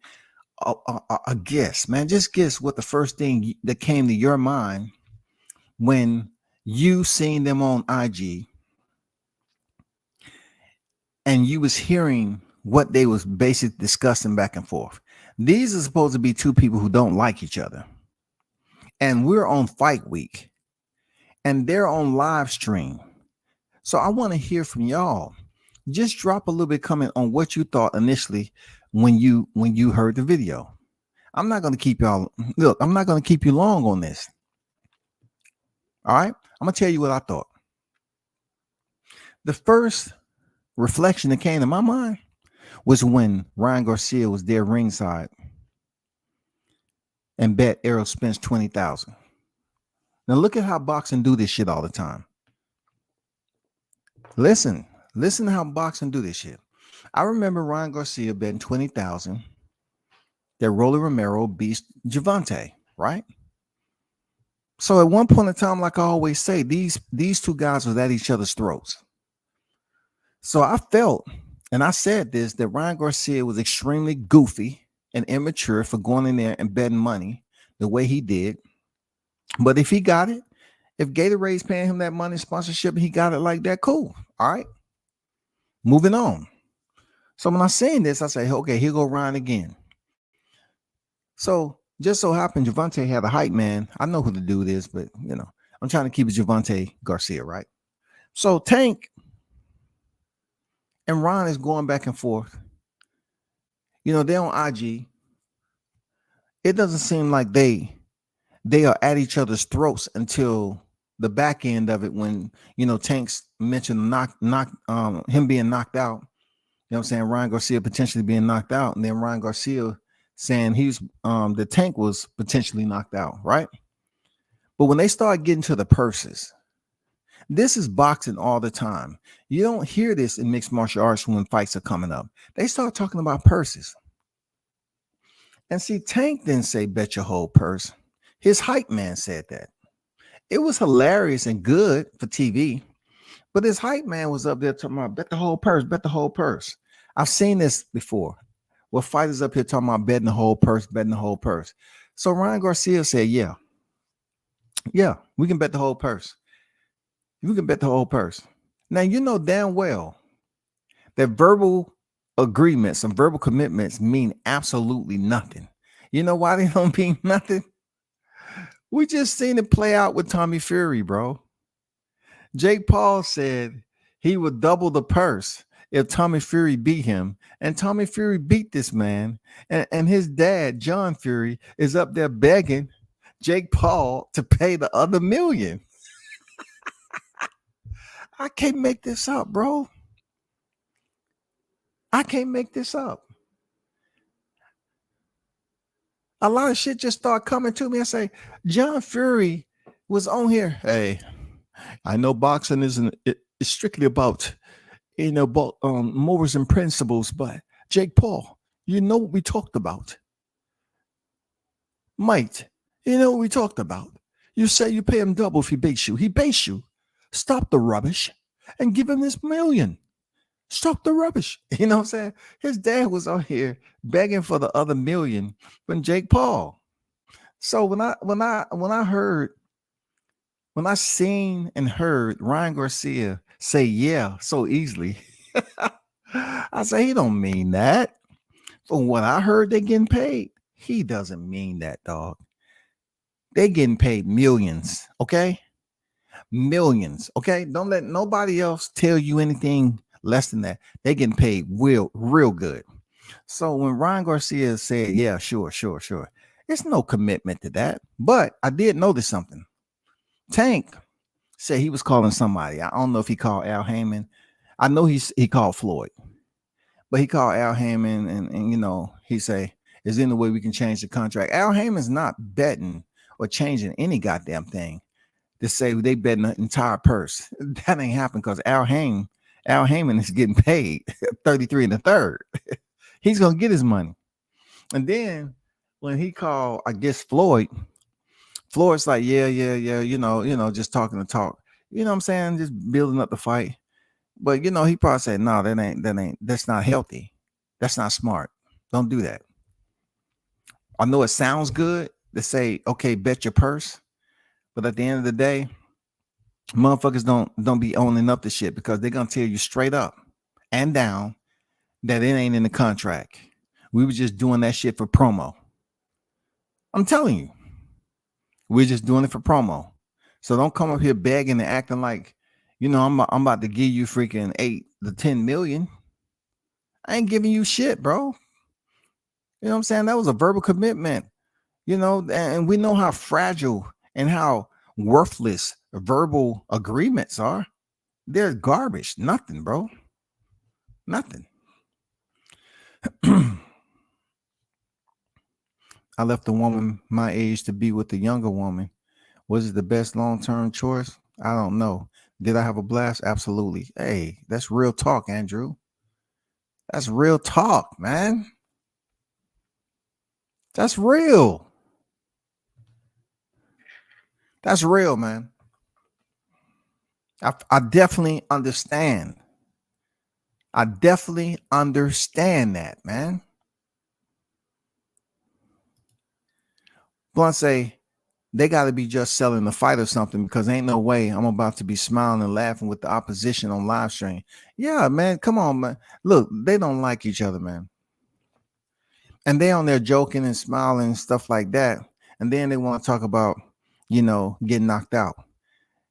a guess, man. Just guess what the first thing that came to your mind when you seen them on IG and you was hearing what they was basically discussing back and forth. These are supposed to be two people who don't like each other. And we're on fight week and they're on live stream. So I want to hear from y'all. Just drop a little bit comment on what you thought initially when you heard the video. I'm not going to keep y'all. Look, I'm not going to keep you long on this. All right. I'm going to tell you what I thought. The first reflection that came to my mind was when Ryan Garcia was there ringside and bet Errol Spence $20,000. Now look at how boxing do this shit all the time. Listen to how boxing do this shit. I remember Ryan Garcia betting $20,000 that Rolly Romero beats Javante, right? So at one point in time, like I always say, these two guys was at each other's throats. So I felt, and I said this, that Ryan Garcia was extremely goofy and immature for going in there and betting money the way he did. But if he got it, if Gatorade's paying him that money sponsorship, and he got it like that, cool. All right, moving on. So when I'm saying this, I say, okay, here go Ryan again. So just so happened Javante had a hype man. I know who the dude is, but I'm trying to keep it Javante Garcia, right? So Tank and Ron is going back and forth. They're on IG. It doesn't seem like they are at each other's throats until the back end of it when Tank's mentioned him being knocked out. I'm saying? Ryan Garcia potentially being knocked out, and then Ryan Garcia saying the Tank was potentially knocked out, right? But when they start getting to the purses, this is boxing all the time. You don't hear this in mixed martial arts when fights are coming up. They start talking about purses. And see, Tank didn't say bet your whole purse. His hype man said that. It was hilarious and good for TV, but his hype man was up there talking about bet the whole purse, bet the whole purse. I've seen this before. Where fighters up here talking about betting the whole purse, betting the whole purse. So Ryan Garcia said, yeah, we can bet the whole purse. You can bet the whole purse. Now, you know damn well that verbal agreements and verbal commitments mean absolutely nothing. You know why they don't mean nothing? We just seen it play out with Tommy Fury, bro. Jake Paul said he would double the purse if Tommy Fury beat him. And Tommy Fury beat this man. And his dad, John Fury, is up there begging Jake Paul to pay the other $1 million. I can't make this up, bro. I can't make this up. A lot of shit just start coming to me. I say, John Fury was on here. Hey, I know boxing isn't it's strictly about morals and principles, but Jake Paul, you know what we talked about. Mate, you know what we talked about. You say you pay him double if he beats you. He beats you. Stop the rubbish and give him this $1 million. Stop the rubbish. You know what I'm saying? His dad was on here begging for the other $1 million from Jake Paul. So when I seen and heard Ryan Garcia say yeah so easily, I say he don't mean that. From what I heard, they getting paid. He doesn't mean that, dog. They getting paid millions, okay? Millions, okay? Don't let nobody else tell you anything less than that. They getting paid real good. So when Ryan Garcia said, yeah, sure, it's no commitment to that. But I did notice something. Tank said he was calling somebody. I don't know if he called Al Heyman. I know he called Floyd. But he called Al Heyman and he say, is there any way we can change the contract? Al Heyman's not betting or changing any goddamn thing to say they betting the entire purse. That ain't happening because Al Heyman is getting paid 33 and a third. He's gonna get his money. And then when he called, I guess Floyd's like, yeah, just talking to talk. You know what I'm saying? Just building up the fight. But he probably said, no, that's not healthy. That's not smart. Don't do that. I know it sounds good to say, okay, bet your purse. But at the end of the day, motherfuckers don't be owning up to shit because they're gonna tell you straight up and down that it ain't in the contract. We were just doing that shit for promo. I'm telling you, we're just doing it for promo. So don't come up here begging and acting like, I'm about to give you freaking 8 to 10 million. I ain't giving you shit, bro. You know what I'm saying? That was a verbal commitment, and we know how fragile and how worthless verbal agreements are. They're garbage. Nothing, bro. Nothing. I left a woman my age to be with a younger woman. Was it the best long-term choice? I don't know. Did I have a blast? Absolutely. Hey, that's real talk, Andrew. That's real talk, man. That's real. That's real, man. I definitely understand. I definitely understand that, man. Blunt say they got to be just selling the fight or something because ain't no way I'm about to be smiling and laughing with the opposition on live stream. Yeah, man, come on, man. Look, they don't like each other, man. And they on there joking and smiling and stuff like that. And then they want to talk about, getting knocked out.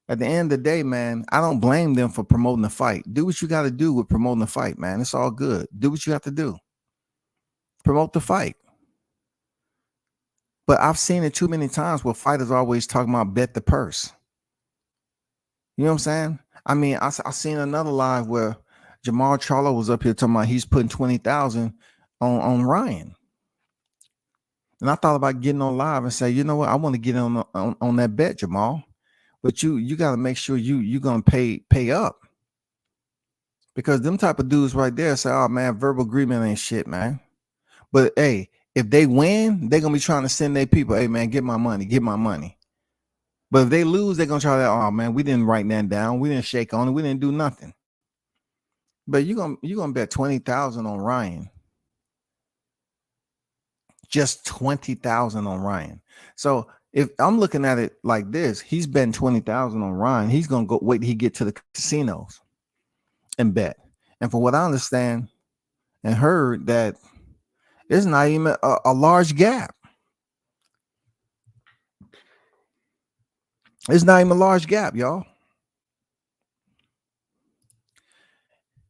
At the end of the day, man, I don't blame them for promoting the fight. Do what you got to do with promoting the fight, man. It's all good. Do what you have to do. Promote the fight. But I've seen it too many times where fighters always talking about bet the purse. You know what I'm saying? I mean, I seen another live where Jamal Charlo was up here talking about he's putting 20,000 on Ryan. And I thought about getting on live and say, you know what, I want to get on that bet, Jamal. But you got to make sure you're gonna pay up. Because them type of dudes right there say, oh man, verbal agreement ain't shit, man. But hey, if they win, they're gonna be trying to send their people, hey man, get my money, get my money. But if they lose, they're gonna try to, oh man, we didn't write that down, we didn't shake on it, we didn't do nothing. But you're gonna bet 20,000 on Ryan. Just 20,000 on Ryan. So if I'm looking at it like this, he's betting 20,000 on Ryan. He's gonna go wait till he get to the casinos and bet. And from what I understand and heard, that it's not even a large gap. It's not even a large gap, y'all.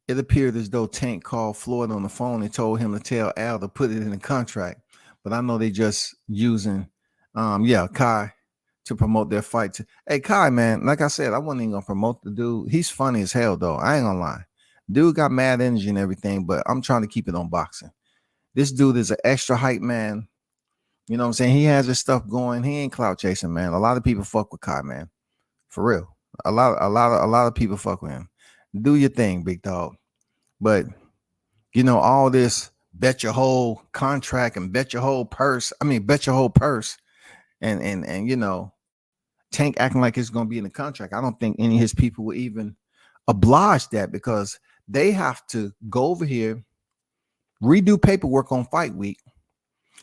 It appeared as though Tank called Floyd on the phone and told him to tell Al to put it in the contract. But I know they just using, Kai to promote their fight. Hey, Kai, man, like I said, I wasn't even gonna promote the dude. He's funny as hell, though. I ain't gonna lie. Dude got mad energy and everything, but I'm trying to keep it on boxing. This dude is an extra hype man. You know what I'm saying? He has his stuff going. He ain't clout chasing, man. A lot of people fuck with Kai, man. For real. A lot of people fuck with him. Do your thing, big dog. But all this bet your whole contract and bet your whole purse. I mean, bet your whole purse and Tank acting like it's gonna be in the contract. I don't think any of his people will even oblige that because they have to go over here, redo paperwork on fight week,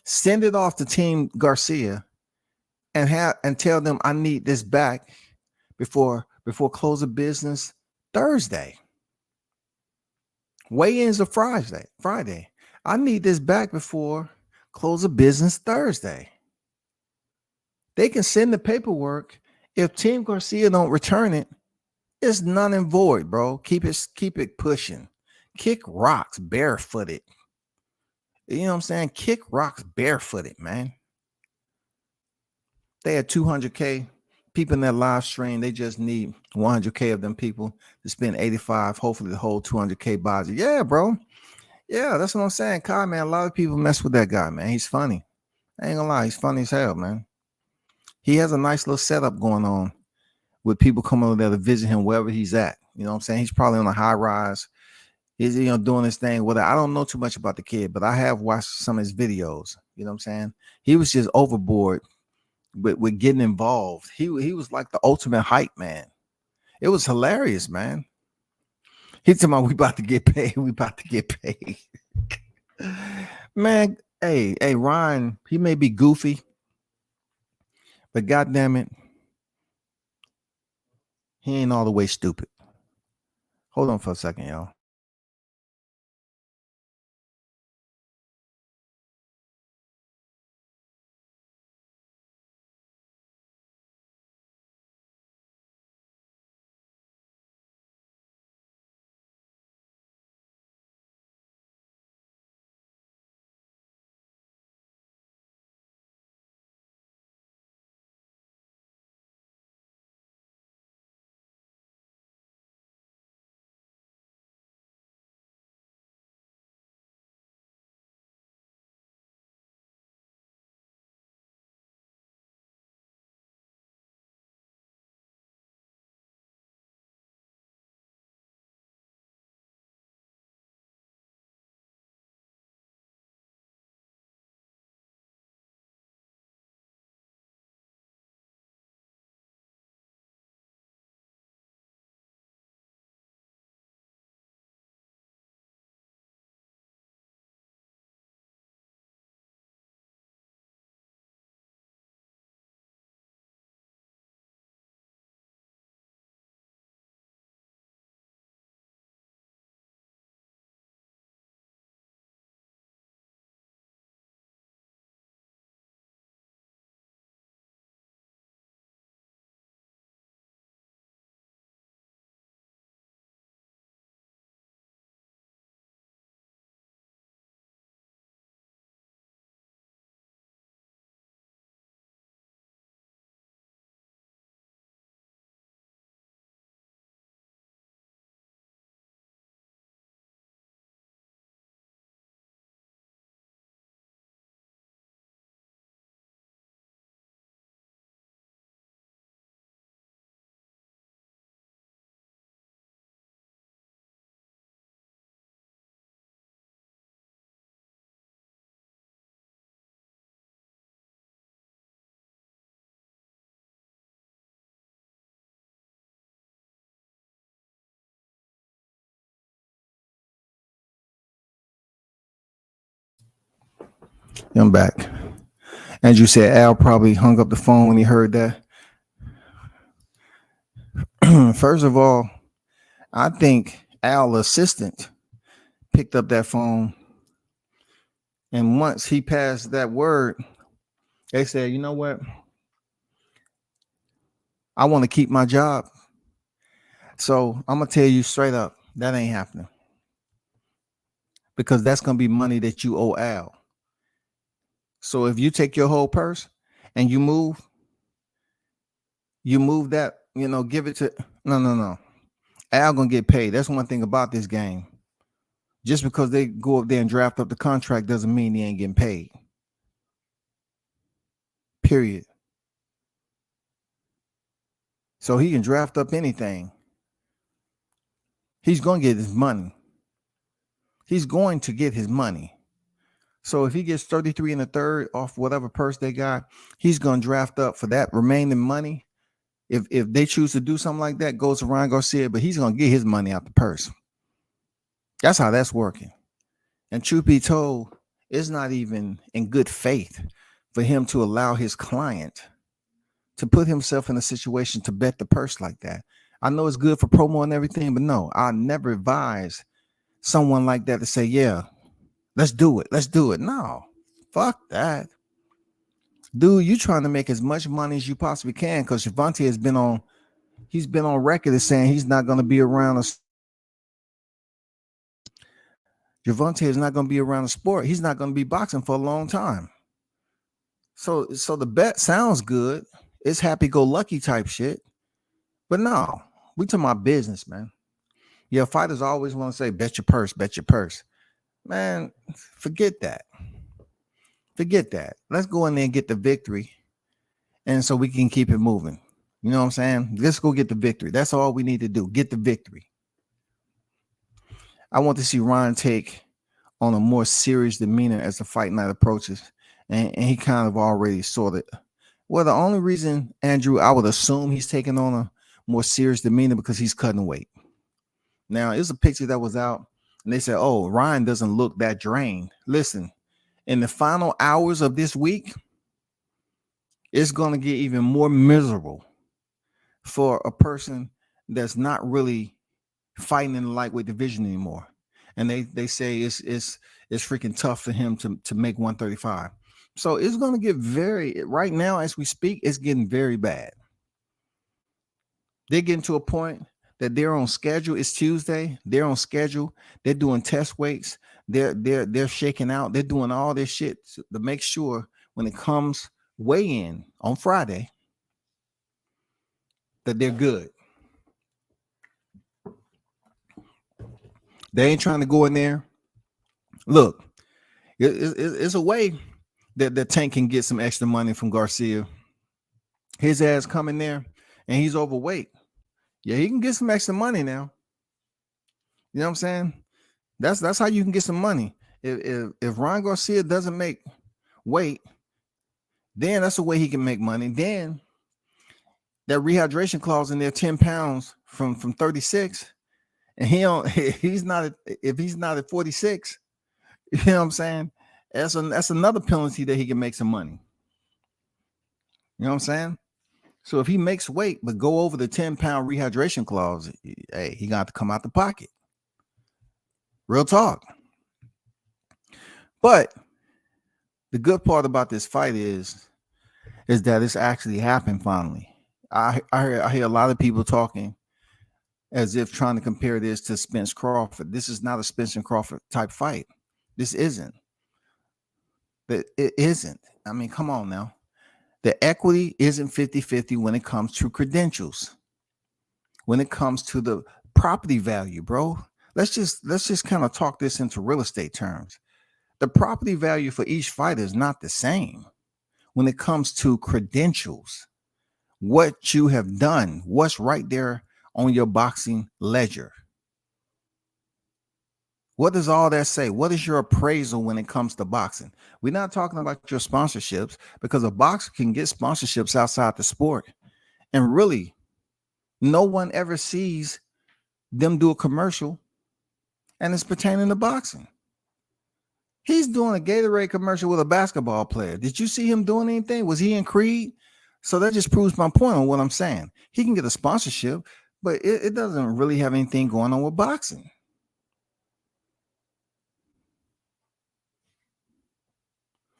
send it off to Team Garcia, and tell them I need this back before close of business Thursday. Weigh-ins are Friday. I need this back before close of business Thursday. They can send the paperwork. If Team Garcia don't return it, it's none and void, bro. Keep it pushing. Kick rocks barefooted. You know what I'm saying? Kick rocks barefooted, man. They had 200K people in that live stream. They just need 100K of them people to spend 85. Hopefully the whole 200K buys it. Yeah, bro. Yeah, that's what I'm saying. Kai, man, a lot of people mess with that guy, man. He's funny. I ain't gonna lie. He's funny as hell, man. He has a nice little setup going on with people coming over there to visit him wherever he's at. You know what I'm saying? He's probably on a high rise. He's doing his thing. Whether I don't know too much about the kid, but I have watched some of his videos. You know what I'm saying? He was just overboard with getting involved. He was like the ultimate hype man. It was hilarious, man. He's talking about we about to get paid. We about to get paid. Man, hey, Ryan, he may be goofy, but goddamn it, he ain't all the way stupid. Hold on for a second, y'all. I'm back. As you said, Al probably hung up the phone when he heard that. First of all, I think Al's assistant picked up that phone, and once he passed that word, they said, "You know what? I want to keep my job." So I'm gonna tell you straight up, that ain't happening because that's gonna be money that you owe Al. So if you take your whole purse and you move that, give it to no. Al gonna get paid. That's one thing about this game. Just because they go up there and draft up the contract doesn't mean he ain't getting paid. Period. So he can draft up anything. He's gonna get his money. He's going to get his money. So if he gets 33 and a third off whatever purse they got, he's gonna draft up for that remaining money. If they choose to do something like that, goes to Ryan Garcia, but he's gonna get his money out the purse. That's how that's working. And truth be told, it's not even in good faith for him to allow his client to put himself in a situation to bet the purse like that. I know it's good for promo and everything, but no, I never advise someone like that to say, yeah, let's do it. Let's do it. No, fuck that. Dude, you trying to make as much money as you possibly can because Javante he's been on record as saying he's not going to be around Javante is not going to be around the sport. He's not going to be boxing for a long time. So the bet sounds good. It's happy-go-lucky type shit. But no, we talking about business, man. Yeah, fighters always want to say, bet your purse, bet your purse. Man, forget that. Forget that. Let's go in there and get the victory. And so we can keep it moving. You know what I'm saying? Let's go get the victory. That's all we need to do. Get the victory. I want to see Ryan take on a more serious demeanor as the fight night approaches. And he kind of already sorted. Well, the only reason, Andrew, I would assume he's taking on a more serious demeanor because he's cutting weight. Now, it's a picture that was out, and they said, oh, Ryan doesn't look that drained. Listen, in the final hours of this week, it's going to get even more miserable for a person that's not really fighting in the lightweight division anymore. And they say it's freaking tough for him to make 135. So it's going to get right now as we speak, it's getting very bad. They're getting to a point that they're on schedule. It's Tuesday. They're on schedule. They're doing test weights. They're shaking out. They're doing all this shit to make sure when it comes weigh in on Friday that they're good. They ain't trying to go in there. Look, it's a way that Tank can get some extra money from Garcia. His ass coming there and he's overweight. Yeah, he can get some extra money now. You know what I'm saying? That's how you can get some money. If Ryan Garcia doesn't make weight, then that's the way he can make money. Then that rehydration clause in there, 10 pounds from 36, and he's not at 46, you know what I'm saying? That's another penalty that he can make some money. You know what I'm saying? So if he makes weight but go over the 10-pound rehydration clause, hey, he got to come out the pocket. Real talk. But the good part about this fight is that it's actually happened finally. I hear a lot of people talking as if trying to compare this to Spence Crawford. This is not a Spence and Crawford type fight. This isn't. But it isn't. I mean, come on now. The equity isn't 50-50 when it comes to credentials. When it comes to the property value, bro. Let's just kind of talk this into real estate terms. The property value for each fighter is not the same when it comes to credentials. What you have done, what's right there on your boxing ledger. What does all that say? What is your appraisal when it comes to boxing? We're not talking about your sponsorships because a boxer can get sponsorships outside the sport. And really, no one ever sees them do a commercial and it's pertaining to boxing. He's doing a Gatorade commercial with a basketball player. Did you see him doing anything? Was he in Creed? So that just proves my point on what I'm saying. He can get a sponsorship, but it doesn't really have anything going on with boxing.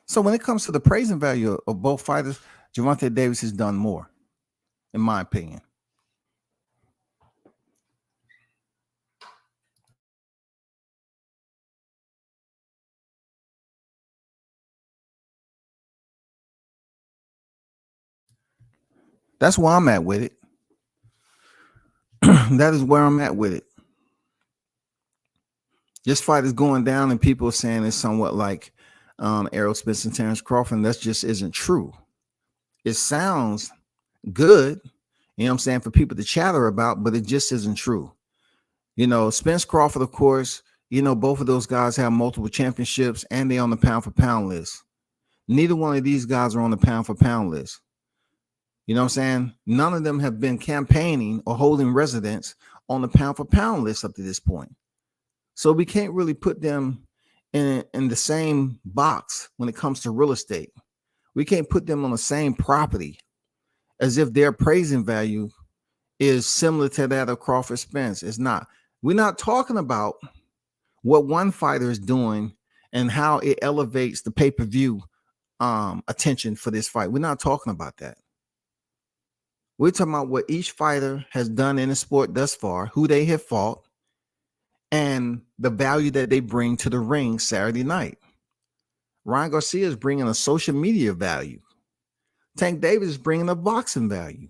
So when it comes to the praising value of both fighters, Gervonta Davis has done more, in my opinion. That's where I'm at with it. That is where I'm at with it. This fight is going down, and people are saying it's somewhat like Errol Spence and Terrence Crawford. That just isn't true. It sounds good, you know what I'm saying, for people to chatter about, but it just isn't true. You know, Spence Crawford, of course, you know, both of those guys have multiple championships and they're on the pound for pound list. Neither one of these guys are on the pound for pound list. You know what I'm saying? None of them have been campaigning or holding residence on the pound for pound list up to this point. So we can't really put them in the same box when it comes to real estate. We can't put them on the same property as if their praising value is similar to that of Crawford Spence. It's not. We're not talking about what one fighter is doing and how it elevates the pay-per-view attention for this fight. We're not talking about that. We're talking about what each fighter has done in the sport thus far, who they have fought, and the value that they bring to the ring Saturday night. Ryan Garcia is bringing a social media value. Tank Davis is bringing a boxing value.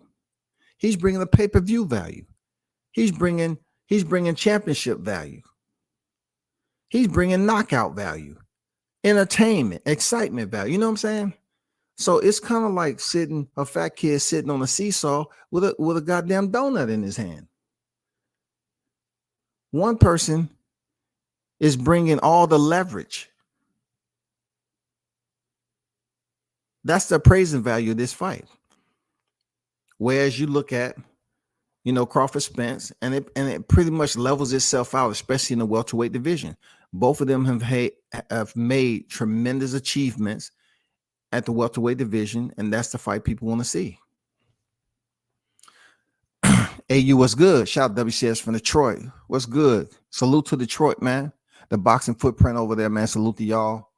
He's bringing a pay-per-view value. He's bringing championship value. He's bringing knockout value, entertainment, excitement value. You know what I'm saying? So it's kind of like a fat kid sitting on a seesaw with a goddamn donut in his hand. One person is bringing all the leverage. That's the appraising value of this fight. Whereas you look at, you know, Crawford Spence, and it pretty much levels itself out, especially in the welterweight division. Both of them have made tremendous achievements at the welterweight division, and that's the fight people want to see. AU, what's good? Shout out WCS from Detroit. What's good? Salute to Detroit, man. The boxing footprint over there, man. Salute to y'all.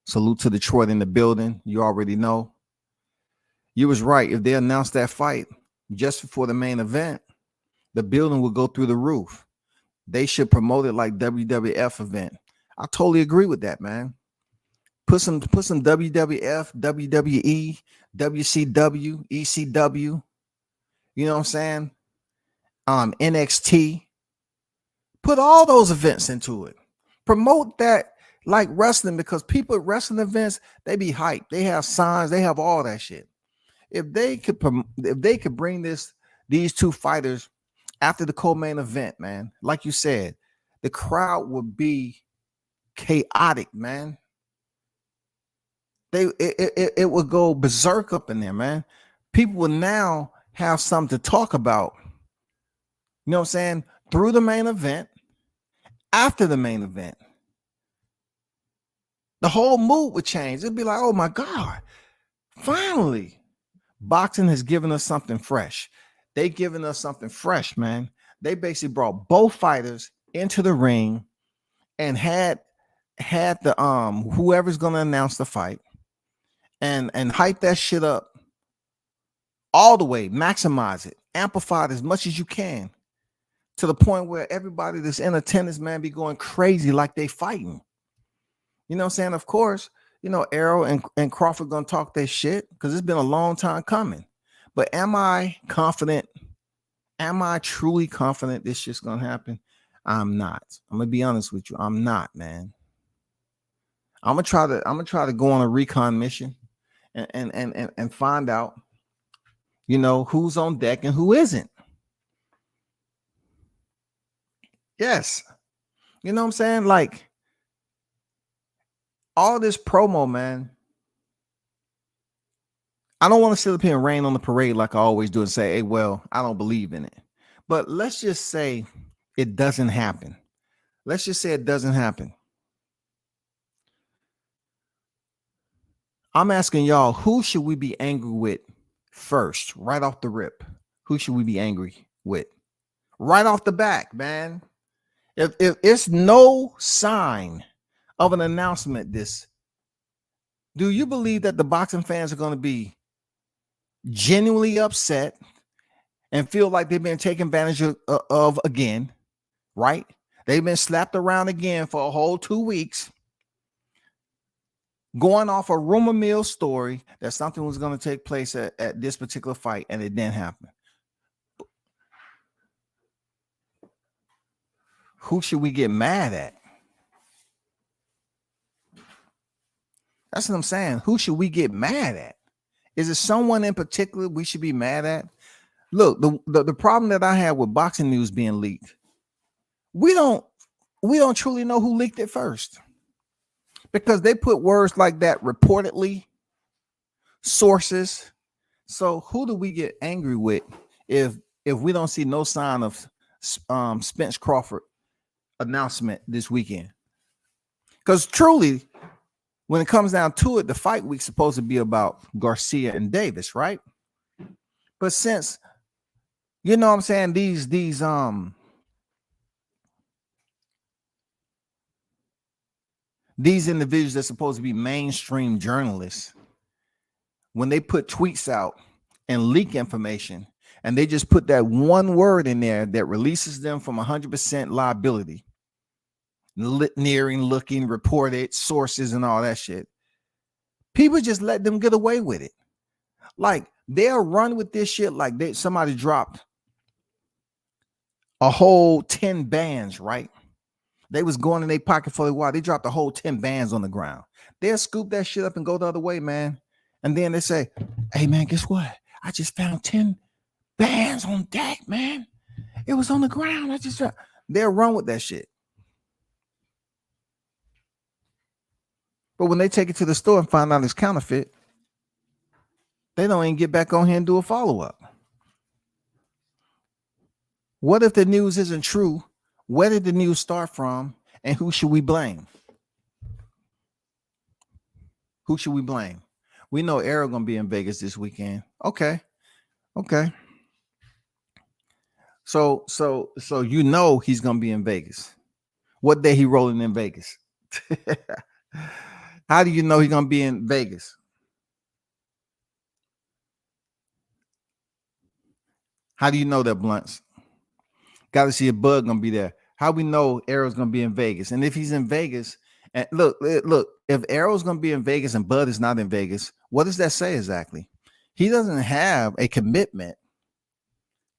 Salute to Detroit in the building. You already know. You was right. If they announced that fight just before the main event, the building will go through the roof. They should promote it like WWF event. I totally agree with that, man. Put some WWF, WWE, WCW, ECW. You know what I'm saying? NXT. Put all those events into it. Promote that like wrestling, because people at wrestling events, they be hyped. They have signs. They have all that shit. If they could bring these two fighters after the co-main event, man, like you said, the crowd would be chaotic, man. It would go berserk up in there, man. People will now have something to talk about. You know what I'm saying? Through the main event, after the main event, the whole mood would change. It'd be like, oh my God, finally, boxing has given us something fresh. They given us something fresh, man. They basically brought both fighters into the ring and had the whoever's gonna announce the fight and hype that shit up all the way, maximize it, amplify it as much as you can, to the point where everybody that's in attendance, man, be going crazy like they fighting. You know what I'm saying? Of course, you know, Errol and Crawford gonna talk their shit because it's been a long time coming. But am I confident? Am I truly confident this shit's gonna happen? I'm not. I'm gonna be honest with you. I'm not, man. I'm gonna try to go on a recon mission and find out, you know, who's on deck and who isn't. Yes. You know what I'm saying? Like all this promo, man. I don't want to sit up here and rain on the parade like I always do and say, hey, well, I don't believe in it. But let's just say it doesn't happen. Let's just say it doesn't happen. I'm asking y'all, who should we be angry with first, right off the rip? Who should we be angry with? Right off the back, man. If it's no sign of an announcement, do you believe that the boxing fans are going to be genuinely upset and feel like they've been taken advantage of again, right? They've been slapped around again for a whole 2 weeks, going off a rumor mill story that something was going to take place at this particular fight, and it didn't happen. Who should we get mad at? That's what I'm saying. Who should we get mad at? Is it someone in particular we should be mad at? Look, the problem that I have with boxing news being leaked, we don't truly know who leaked it first, because they put words like that, reportedly, sources. So who do we get angry with if we don't see no sign of Spence Crawford announcement this weekend? Because truly, when it comes down to it, the fight week's supposed to be about Garcia and Davis, right? But since, you know what I'm saying, these individuals that are supposed to be mainstream journalists, when they put tweets out and leak information, and they just put that one word in there that releases them from 100% liability, nearing, looking, reported, sources, and all that shit, people just let them get away with it. Like, they'll run with this shit like somebody dropped a whole 10 bands, right? They was going in their pocket for a while. They dropped a whole 10 bands on the ground. They'll scoop that shit up and go the other way, man. And then they say, hey, man, guess what? I just found 10 bands on deck, man. It was on the ground. They'll run with that shit. But when they take it to the store and find out it's counterfeit, they don't even get back on here and do a follow-up. What if the news isn't true? Where did the news start from? And who should we blame? Who should we blame? We know Errol gonna be in Vegas this weekend. Okay. So you know he's gonna be in Vegas. What day he rolling in Vegas? How do you know he's gonna be in Vegas? How do you know that, Blunts? Got to see a Bud gonna be there. How we know Errol's gonna be in Vegas? And if he's in Vegas, and look, if Errol's gonna be in Vegas and Bud is not in Vegas, what does that say exactly? He doesn't have a commitment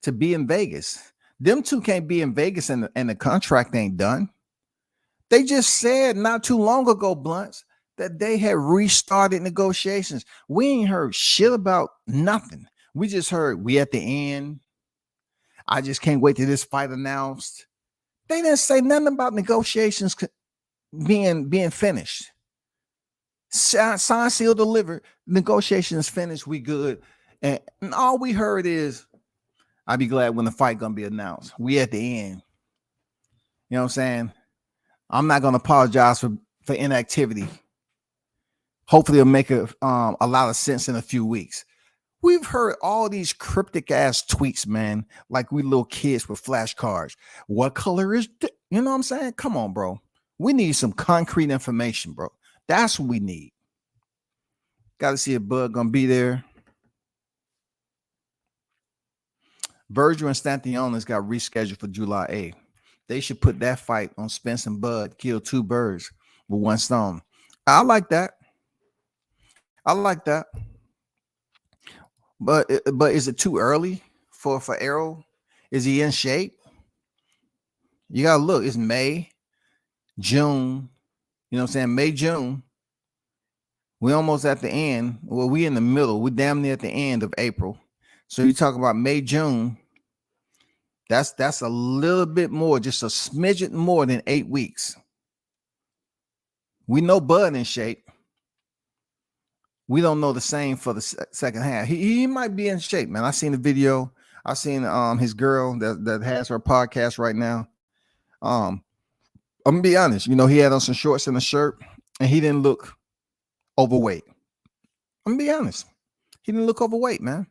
to be in Vegas. Them two can't be in Vegas and the contract ain't done. They just said not too long ago, Blunts, that they had restarted negotiations. We ain't heard shit about nothing. We just heard we at the end. I just can't wait till this fight announced. They didn't say nothing about negotiations being finished. Signed, sealed, delivered. Negotiations finished. We good. And all we heard is, I'll be glad when the fight gonna be announced. We at the end. You know what I'm saying? I'm not gonna apologize for inactivity. Hopefully it'll make a lot of sense in a few weeks. We've heard all these cryptic ass tweets, man, like we little kids with flashcards. What color is you know what I'm saying? Come on, bro. We need some concrete information, bro. That's what we need. Got to see if Bud gonna be there. Virgil and Stanthionis got rescheduled for July 8th. They should put that fight on Spence and Bud, kill two birds with one stone. I like that. But is it too early for Errol? Is he in shape? You gotta look. It's May, June. You know what I'm saying? May, June. We're almost at the end. Well, we in the middle. We're damn near at the end of April. So you talk about May, June. That's a little bit more, just a smidget more than 8 weeks. We know Bud in shape. We don't know the same for the second half. He might be in shape, man. I seen the video. I seen his girl that has her podcast right now. I'm gonna be honest. You know, he had on some shorts and a shirt, and he didn't look overweight. I'm gonna be honest. He didn't look overweight, man.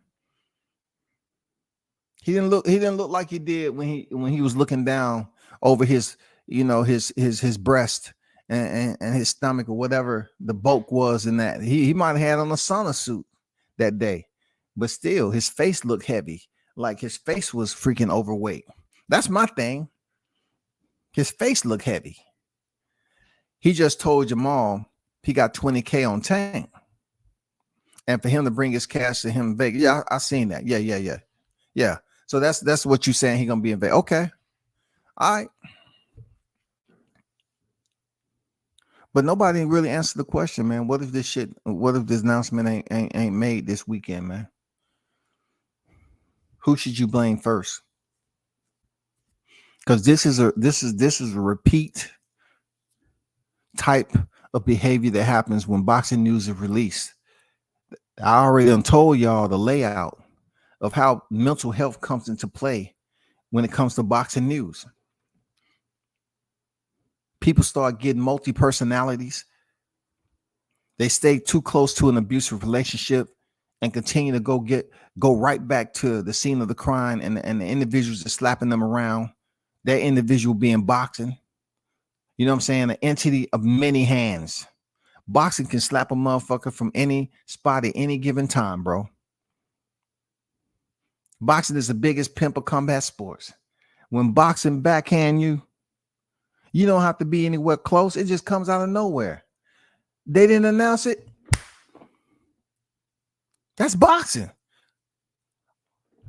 He didn't look like he did when he was looking down over his, his breast and his stomach or whatever the bulk was in that. He might have had on a sauna suit that day, but still his face looked heavy, like his face was freaking overweight. That's my thing. His face looked heavy. He just told Jamal he got 20K on Tank. And for him to bring his cash to him in Vegas. Yeah, I seen that. Yeah. So that's what you're saying. He gonna be in Vegas. Okay. All right. But nobody really answered the question, man. What if this announcement ain't made this weekend, man? Who should you blame first? Because this is a repeat type of behavior that happens when boxing news is released. I already done told y'all the layout of how mental health comes into play when it comes to boxing news. People start getting multi-personalities. They stay too close to an abusive relationship and continue to go right back to the scene of the crime and the individuals that slapping them around. That individual being boxing. You know what I'm saying? An entity of many hands. Boxing can slap a motherfucker from any spot at any given time, bro. Boxing is the biggest pimp of combat sports. When boxing backhand you, you don't have to be anywhere close. It just comes out of nowhere. They didn't announce it. That's boxing.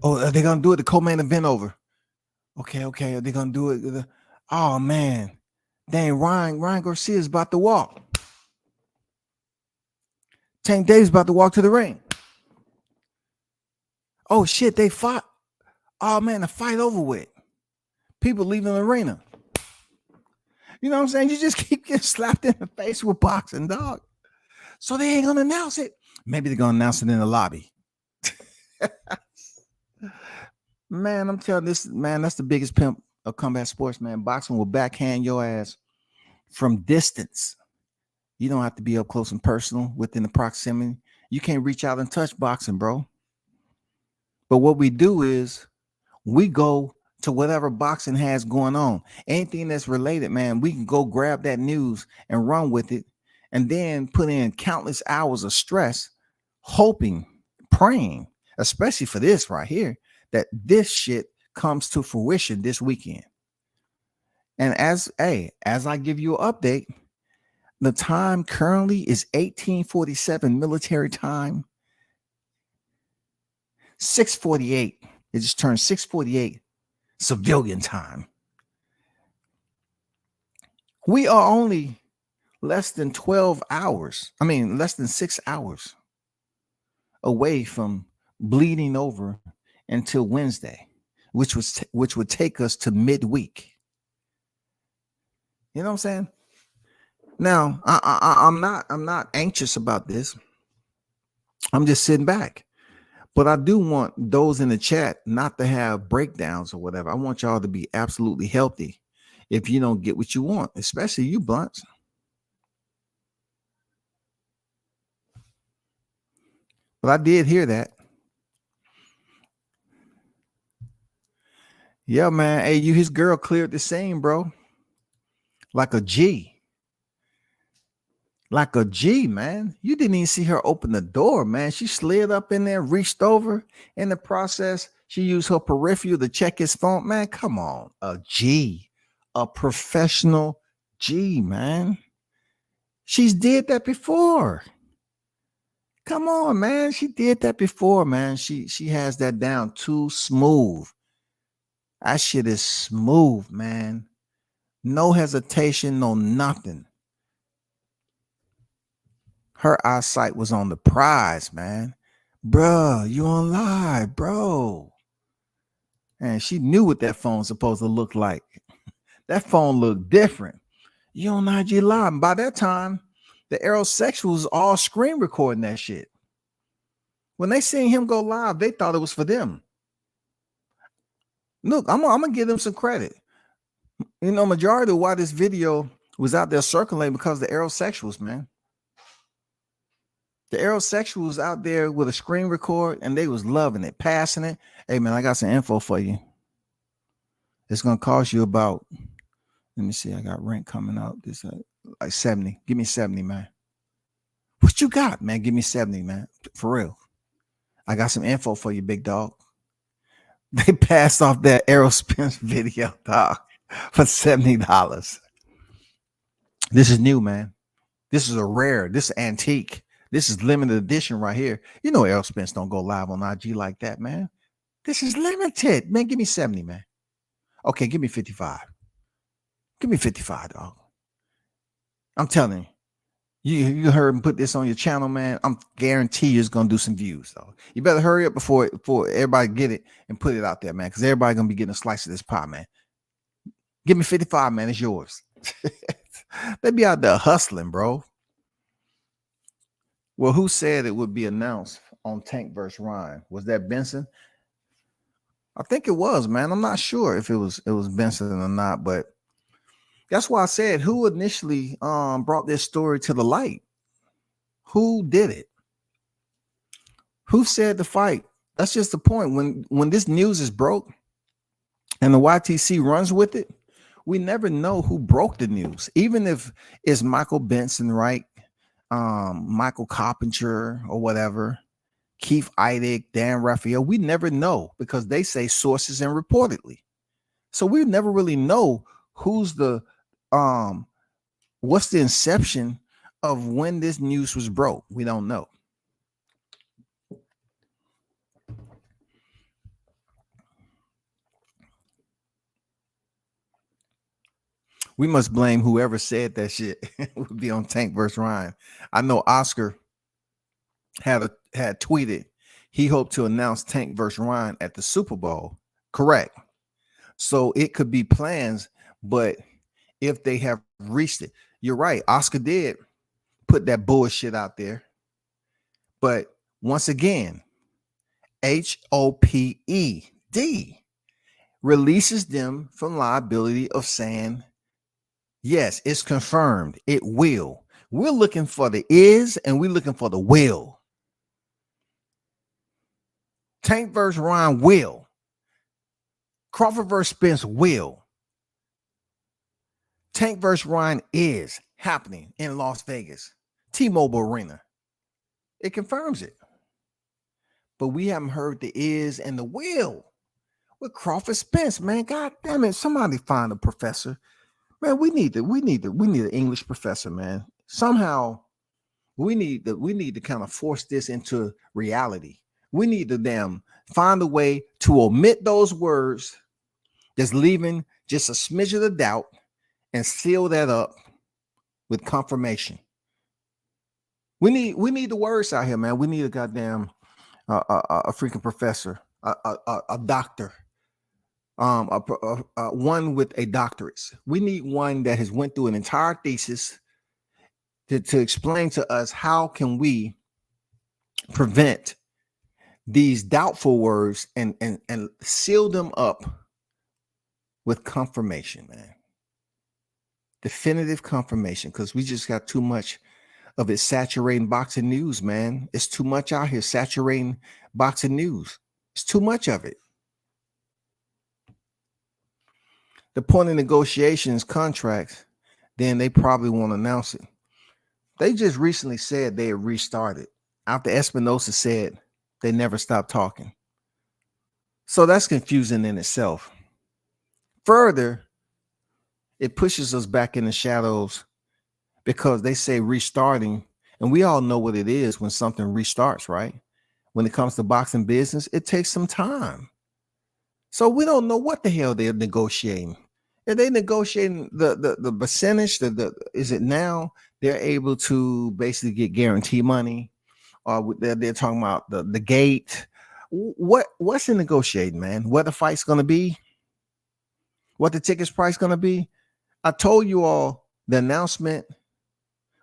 Oh, are they gonna do it? The co-main event over. Okay. Are they gonna do it? Oh man, dang! Ryan Garcia is about to walk. Tank Davis about to walk to the ring. Oh shit, they fought. Oh man, the fight over with. People leaving the arena. You know what I'm saying? You just keep getting slapped in the face with boxing, dog. So they ain't gonna announce it. Maybe they're gonna announce it in the lobby. Man, I'm telling this, man, that's the biggest pimp of combat sports, man. Boxing will backhand your ass from distance. You don't have to be up close and personal within the proximity. You can't reach out and touch boxing, bro. But what we do is we go to whatever boxing has going on. Anything that's related, man, we can go grab that news and run with it and then put in countless hours of stress, hoping, praying, especially for this right here, that this shit comes to fruition this weekend. And as I give you an update, the time currently is 1847 military time, 6:48. It just turned 6:48 civilian time. We are only less than 6 hours away from bleeding over until Wednesday, which would take us to midweek. You know what I'm saying? Now, I'm not anxious about this. I'm just sitting back. But I do want those in the chat not to have breakdowns or whatever. I want y'all to be absolutely healthy if you don't get what you want, especially you blunts. But I did hear that. Yeah, man. Hey, his girl cleared the scene, bro. Like a G. Like a G, man. You didn't even see her open the door, man. She slid up in there, reached over. In the process, she used her peripheral to check his phone. Man, come on. A G. A professional G, man. She's did that before. Come on, man. She did that before, man. She has that down too smooth. That shit is smooth, man. No hesitation, no nothing. Her eyesight was on the prize, man. Bruh, you on live, bro. And she knew what that phone's supposed to look like. That phone looked different. You on IG Live. And by that time, the aerosexuals all screen recording that shit. When they seen him go live, they thought it was for them. Look, I'm gonna give them some credit. You know, majority of why this video was out there circulating because of the aerosexuals, man. The aerosexuals out there with a screen record, and they was loving it, passing it. Hey man, I got some info for you. It's gonna cost you about, let me see, I got rent coming out. This like 70. Give me 70, man. What you got, man? Give me 70, man. For real. I got some info for you, big dog. They passed off that Aerospin video, dog, for $70. This is new, man. This is a rare, this is antique. This is limited edition right here. You know Aerospins don't go live on IG like that, man. This is limited. Man, give me 70, man. Okay, give me 55. Give me 55, dog. I'm telling you. You heard him put this on your channel, man. I'm guarantee you it's gonna do some views, though. You better hurry up before everybody get it and put it out there, man. Because everybody gonna be getting a slice of this pie, man. Give me 55, man. It's yours. They be out there hustling, bro. Well, who said it would be announced on Tank versus Ryan? Was that Benson? I think it was, man. I'm not sure if it was Benson or not, but that's why I said who initially brought this story to the light. Who did it? Who said the fight? That's just the point. When this news is broke and the YTC runs with it, we never know who broke the news. Even if it's Michael Benson, right? Michael Coppinger or whatever, Keith Eidig, Dan Raphael, we never know because they say sources and reportedly. So we never really know who's the what's the inception of when this news was broke. We don't know. We must blame whoever said that shit. Would be on Tank versus Ryan. I know Oscar had tweeted he hoped to announce Tank versus Ryan at the Super Bowl. Correct. So it could be plans, but if they have reached it, you're right. Oscar did put that bullshit out there. But once again, HOPED releases them from liability of saying, yes, it's confirmed. It will. We're looking for the is and we're looking for the will. Tank versus Ryan will. Crawford versus Spence will. Tank versus Ryan is happening in Las Vegas, T-Mobile Arena. It confirms it. But we haven't heard the is and the will with Crawford Spence, man. God damn it. Somebody find a professor. Man, we need an English professor, man. Somehow we need to kind of force this into reality. We need to find a way to omit those words that's leaving just a smidge of the doubt and seal that up with confirmation. We need the words out here, man. We need a goddamn a freaking professor, a doctor, one with a doctorate. We need one that has went through an entire thesis to explain to us how can we prevent these doubtful words and seal them up with confirmation, man. Definitive confirmation, because we just got too much of it saturating boxing news, man. It's too much out here saturating boxing news. It's too much of it. The point of negotiations, contracts, then they probably won't announce it. They just recently said they had restarted after Espinosa said they never stopped talking. So that's confusing in itself. Further, it pushes us back in the shadows because they say restarting, and we all know what it is when something restarts, right? When it comes to boxing business, it takes some time. So we don't know what the hell they're negotiating. Are they negotiating the percentage? Is it now they're able to basically get guarantee money? Or they're talking about the gate? What's in negotiating, man? What the fight's going to be? What the tickets price going to be? I told you all the announcement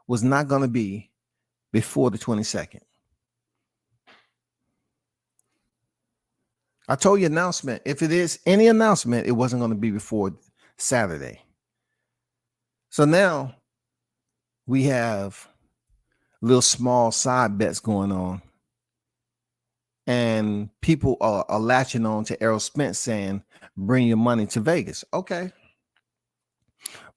was not going to be before the 22nd. I told you announcement. If it is any announcement, it wasn't going to be before Saturday. So now we have little small side bets going on. And people are latching on to Errol Spence saying, bring your money to Vegas. Okay.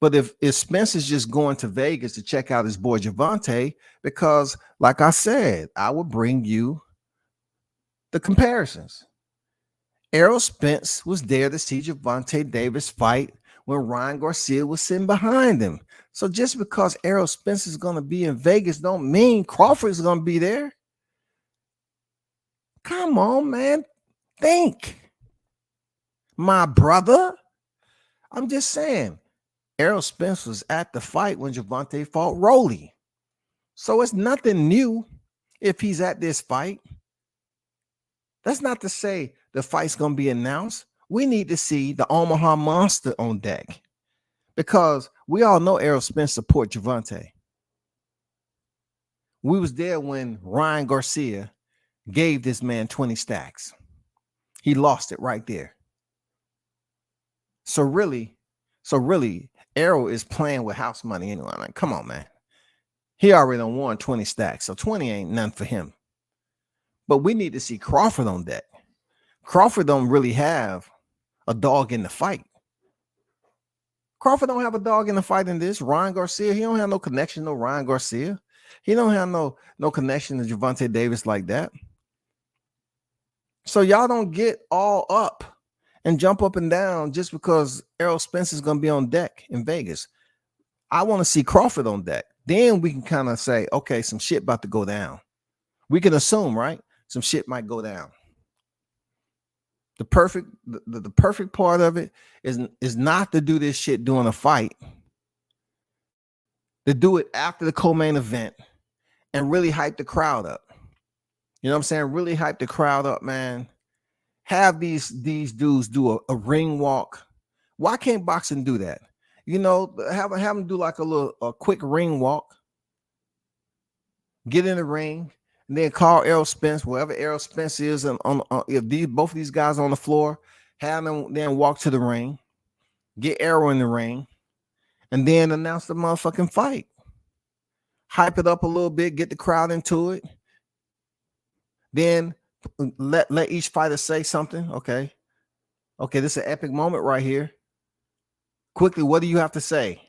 But if Spence is just going to Vegas to check out his boy Javante, because like I said, I will bring you the comparisons. Errol Spence was there to see Javante Davis fight when Ryan Garcia was sitting behind him. So just because Errol Spence is going to be in Vegas don't mean Crawford is going to be there. Come on, man. Think. My brother. I'm just saying. Errol Spence was at the fight when Javante fought Rolly. So it's nothing new if he's at this fight. That's not to say the fight's going to be announced. We need to see the Omaha Monster on deck because we all know Errol Spence support Javante. We was there when Ryan Garcia gave this man 20 stacks. He lost it right there. So really, Errol is playing with house money anyway. Like, come on, man. He already done won 20 stacks, so 20 ain't nothing for him. But we need to see Crawford on deck. Crawford don't really have a dog in the fight. Crawford don't have a dog in the fight in this. Ryan Garcia, he don't have no connection to Ryan Garcia. He don't have no connection to Javante Davis like that. So y'all don't get all up and jump up and down just because Errol Spence is going to be on deck in Vegas. I want to see Crawford on deck. Then we can kind of say, okay, some shit about to go down. We can assume, right? Some shit might go down. The perfect part of it is not to do this shit during a fight. To do it after the co-main event and really hype the crowd up. You know what I'm saying? Really hype the crowd up, man. Have these dudes do a ring walk. Why can't boxing do that? You know, have them do like a quick ring walk. Get in the ring. And then call Errol Spence, wherever Errol Spence is, and if both of these guys on the floor, have them then walk to the ring, get Errol in the ring, and then announce the motherfucking fight. Hype it up a little bit, get the crowd into it. Then let each fighter say something. Okay, this is an epic moment right here. Quickly, what do you have to say?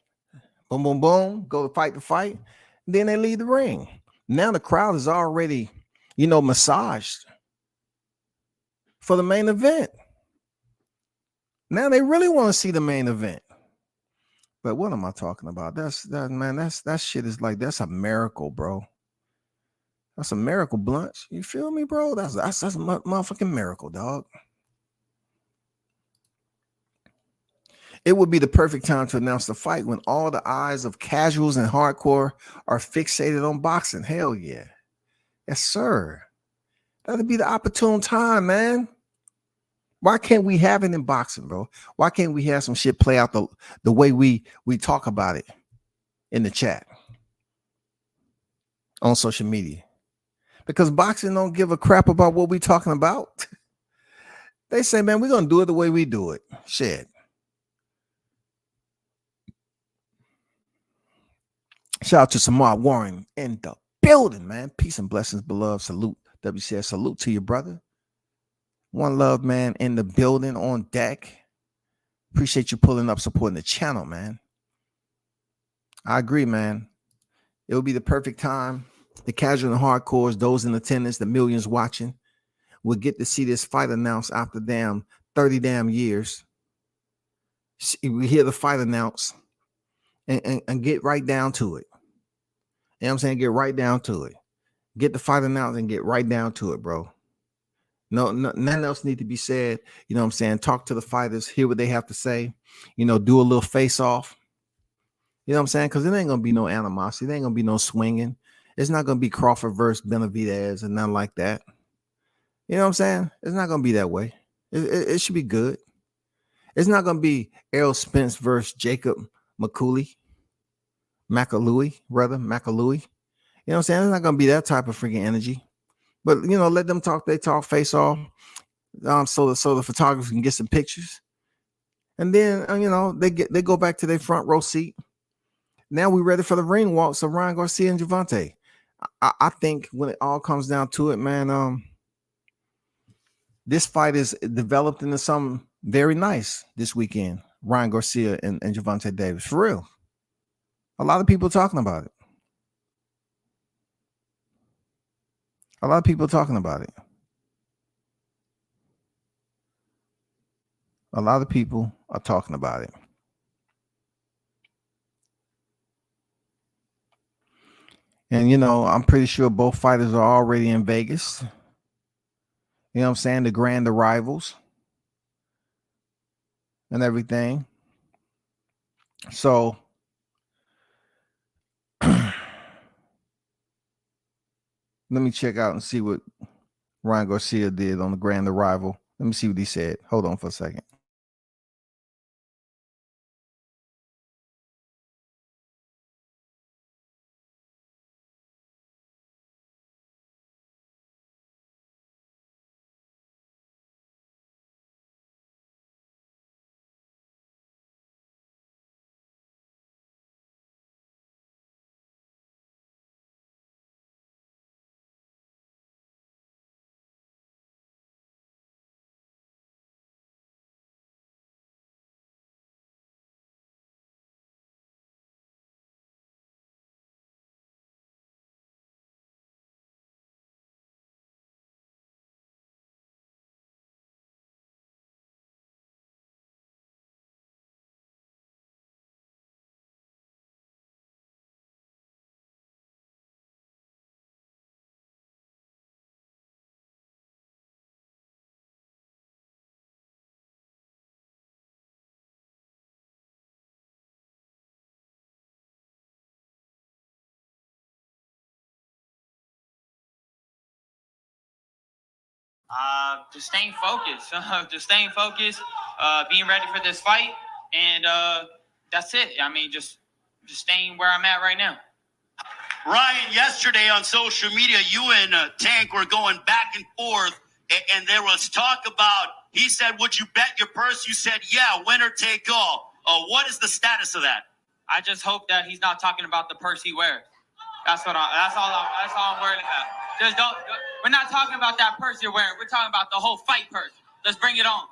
Boom, boom, boom. Go to fight the fight. Then they leave the ring. Now the crowd is already, massaged for the main event. Now they really want to see the main event. But what am I talking about? That shit is like, that's a miracle, bro. That's a miracle, Blunts. You feel me, bro? That's a motherfucking miracle, dog. It would be the perfect time to announce the fight when all the eyes of casuals and hardcore are fixated on boxing. Hell yeah. Yes, sir. That'd be the opportune time, man. Why can't we have it in boxing, bro? Why can't we have some shit play out the way we talk about it in the chat on social media? Because boxing don't give a crap about what we talking about. They say, man, we're going to do it the way we do it. Shit. Shout out to Samar Warren in the building, man. Peace and blessings, beloved. Salute. WCS, salute to you, brother. One love, man, in the building on deck. Appreciate you pulling up, supporting the channel, man. I agree, man. It will be the perfect time. The casual and hardcores, those in attendance, the millions watching, will get to see this fight announced after 30 years. We hear the fight announced and get right down to it. You know what I'm saying? Get right down to it. Get the fight announced and get right down to it, bro. No, nothing else need to be said. You know what I'm saying? Talk to the fighters, hear what they have to say. Do a little face off. You know what I'm saying? Because it ain't going to be no animosity. There ain't going to be no swinging. It's not going to be Crawford versus Benavidez and nothing like that. You know what I'm saying? It's not going to be that way. It should be good. It's not going to be Errol Spence versus Jacob McCooley. McAlooey. You know what I'm saying? It's not going to be that type of freaking energy. But, let them talk. They talk face off. So the photographer can get some pictures. And then, they go back to their front row seat. Now we're ready for the ring walk. So Ryan Garcia and Javante. I think when it all comes down to it, man, this fight is developed into something very nice this weekend. Ryan Garcia and Gervonta Davis, for real. A lot of people talking about it. A lot of people talking about it. A lot of people are talking about it. And, you know, I'm pretty sure both fighters are already in Vegas. You know what I'm saying? The grand arrivals and everything. So, let me check out and see what Ryan Garcia did on the grand arrival. Let me see what he said. Hold on for a second. Just staying focused. Just staying focused, being ready for this fight, and that's it. I mean, just staying where I'm at right now. Ryan, yesterday on social media, you and Tank were going back and forth, and there was talk about, he said, would you bet your purse? You said, yeah, winner take all. What is the status of that? I just hope that he's not talking about the purse he wears. That's all I'm worried about. Just don't. We're not talking about that purse you're wearing. We're talking about the whole fight purse. Let's bring it on.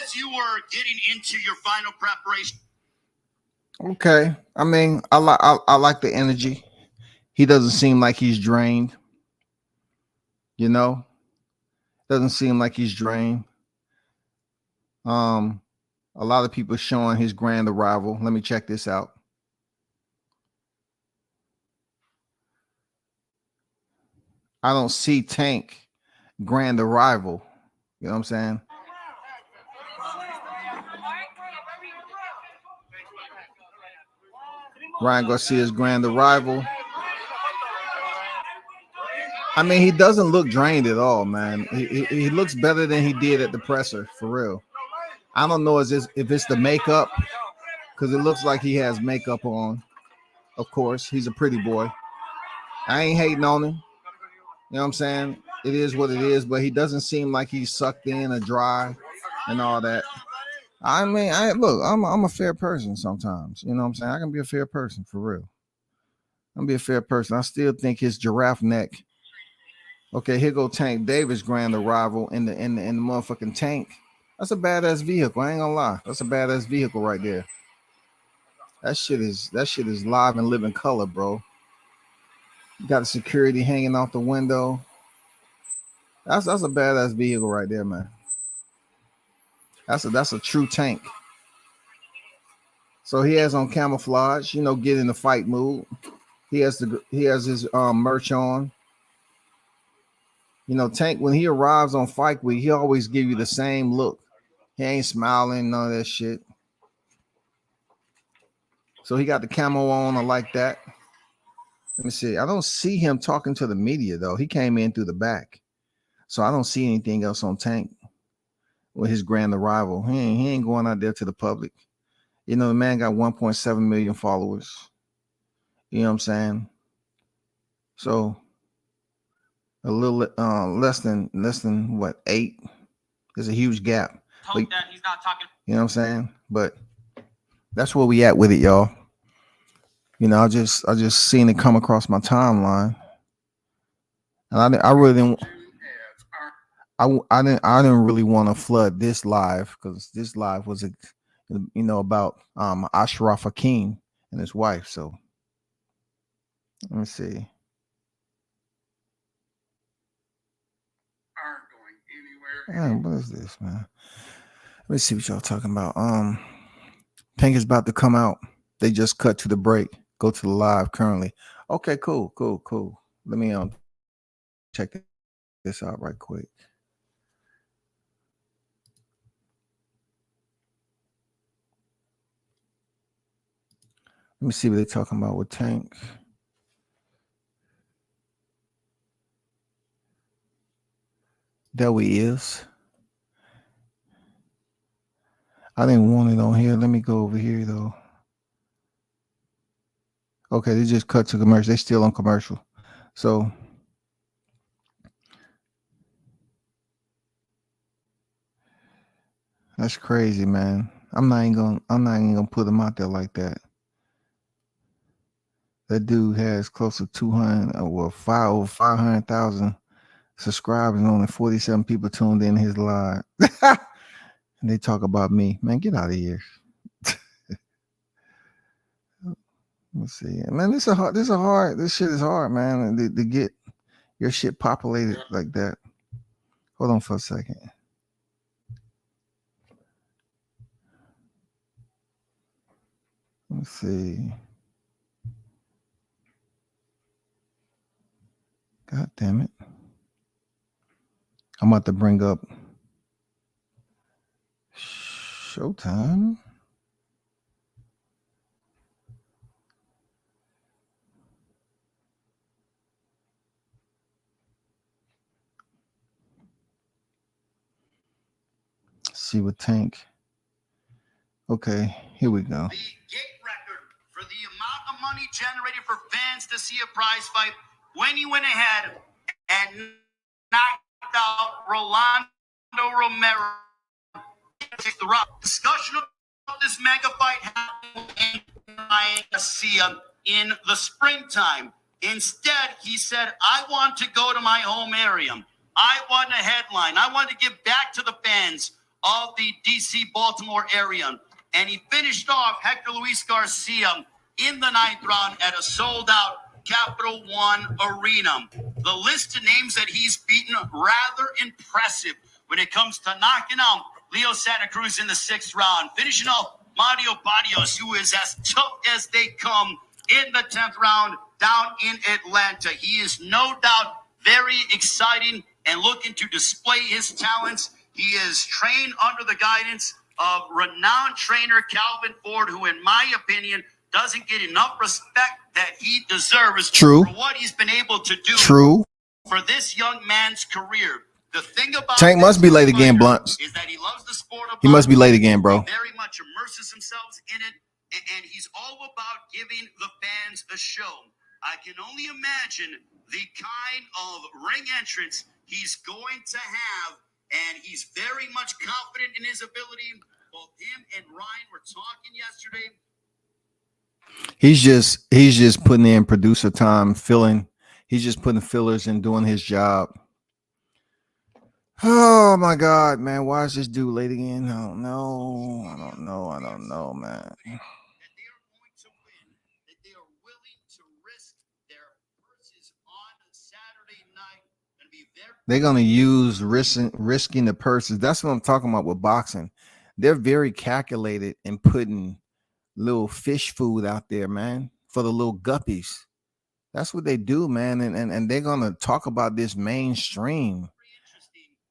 As you were getting into your final preparation. Okay. I mean, I like the energy. He doesn't seem like he's drained. You know, doesn't seem like he's drained. A lot of people showing his grand arrival. Let me check this out. I don't see Tank grand arrival. You know what I'm saying? Ryan Garcia's grand arrival. I mean, he doesn't look drained at all, man. He looks better than he did at the presser, for real. I don't know if it's the makeup, because it looks like he has makeup on. Of course, he's a pretty boy. I ain't hating on him. You know what I'm saying? It is what it is, but he doesn't seem like he's sucked in or dry and all that. I mean, I'm a fair person sometimes. You know what I'm saying? I can be a fair person, for real. I'm be a fair person. I still think his giraffe neck. Okay, here go Tank Davis grand arrival in the motherfucking tank. That's a badass vehicle. I ain't gonna lie. That's a badass vehicle right there. That shit is live and living color, bro. Got the security hanging off the window. That's a badass vehicle right there, man. That's a true tank. So he has on camouflage, you know, get in the fight mood. He has his merch on. You know, Tank, when he arrives on fight week, he always give you the same look. He ain't smiling, none of that shit. So he got the camo on. I like that. Let me see. I don't see him talking to the media, though. He came in through the back. So I don't see anything else on Tank with his grand arrival. He ain't going out there to the public. You know, the man got 1.7 million followers. You know what I'm saying? So a little less than what, 8? There's a huge gap. Hope that he's not talking. You know what I'm saying? But that's where we at with it, y'all. You know, I just seen it come across my timeline, and I really didn't. I didn't really want to flood this live because this live was about Achraf Hakimi and his wife. So let me see. Man, what is this, man? Let me see what y'all talking about. Tank is about to come out. They just cut to the break. Go to the live currently. Okay, cool. Let me check this out right quick. Let me see what they're talking about with Tank. There he is. I didn't want it on here. Let me go over here though. Okay, they just cut to commercial. They still on commercial. So that's crazy, man. I'm not even gonna put them out there like that. That dude has close to 200 or 500,000 subscribers and only 47 people tuned in his live. And they talk about me. Man, get out of here. Let's see. Man, this shit is hard, man. To get your shit populated like that. Hold on for a second. Let's see. God damn it. I'm about to bring up Showtime. See what Tank. Okay, here we go. The gate record for the amount of money generated for fans to see a prize fight when he went ahead and knocked out Rolando Romero. The rock. Discussion of this mega fight happened in Garcia in the springtime. Instead, he said, I want to go to my home area. I want a headline. I want to give back to the fans of the DC Baltimore area. And he finished off Hector Luis Garcia in the 9th round at a sold-out Capital One Arena. The list of names that he's beaten, rather impressive when it comes to knocking out Leo Santa Cruz in the 6th round, finishing off Mario Barrios, who is as tough as they come in the 10th round down in Atlanta. He is no doubt very exciting and looking to display his talents. He is trained under the guidance of renowned trainer Calvin Ford, who, in my opinion, doesn't get enough respect that he deserves True. for what he's been able to do True. for this young man's career. The thing about Tank must be late again, Blunts. Is that he loves the sport of He must be late again, bro. He very much immerses himself in it, and he's all about giving the fans a show. I can only imagine the kind of ring entrance he's going to have, and he's very much confident in his ability. Both him and Ryan were talking yesterday. He's just putting in producer time, filling. He's just putting fillers and doing his job. Oh my God, man! Why is this dude late again? I don't know, man. That they are going to win. That they are willing to risk their purses on Saturday night. And be there. They're gonna use risking the purses. That's what I'm talking about with boxing. They're very calculated in putting little fish food out there, man, for the little guppies. That's what they do, man, and they're gonna talk about this mainstream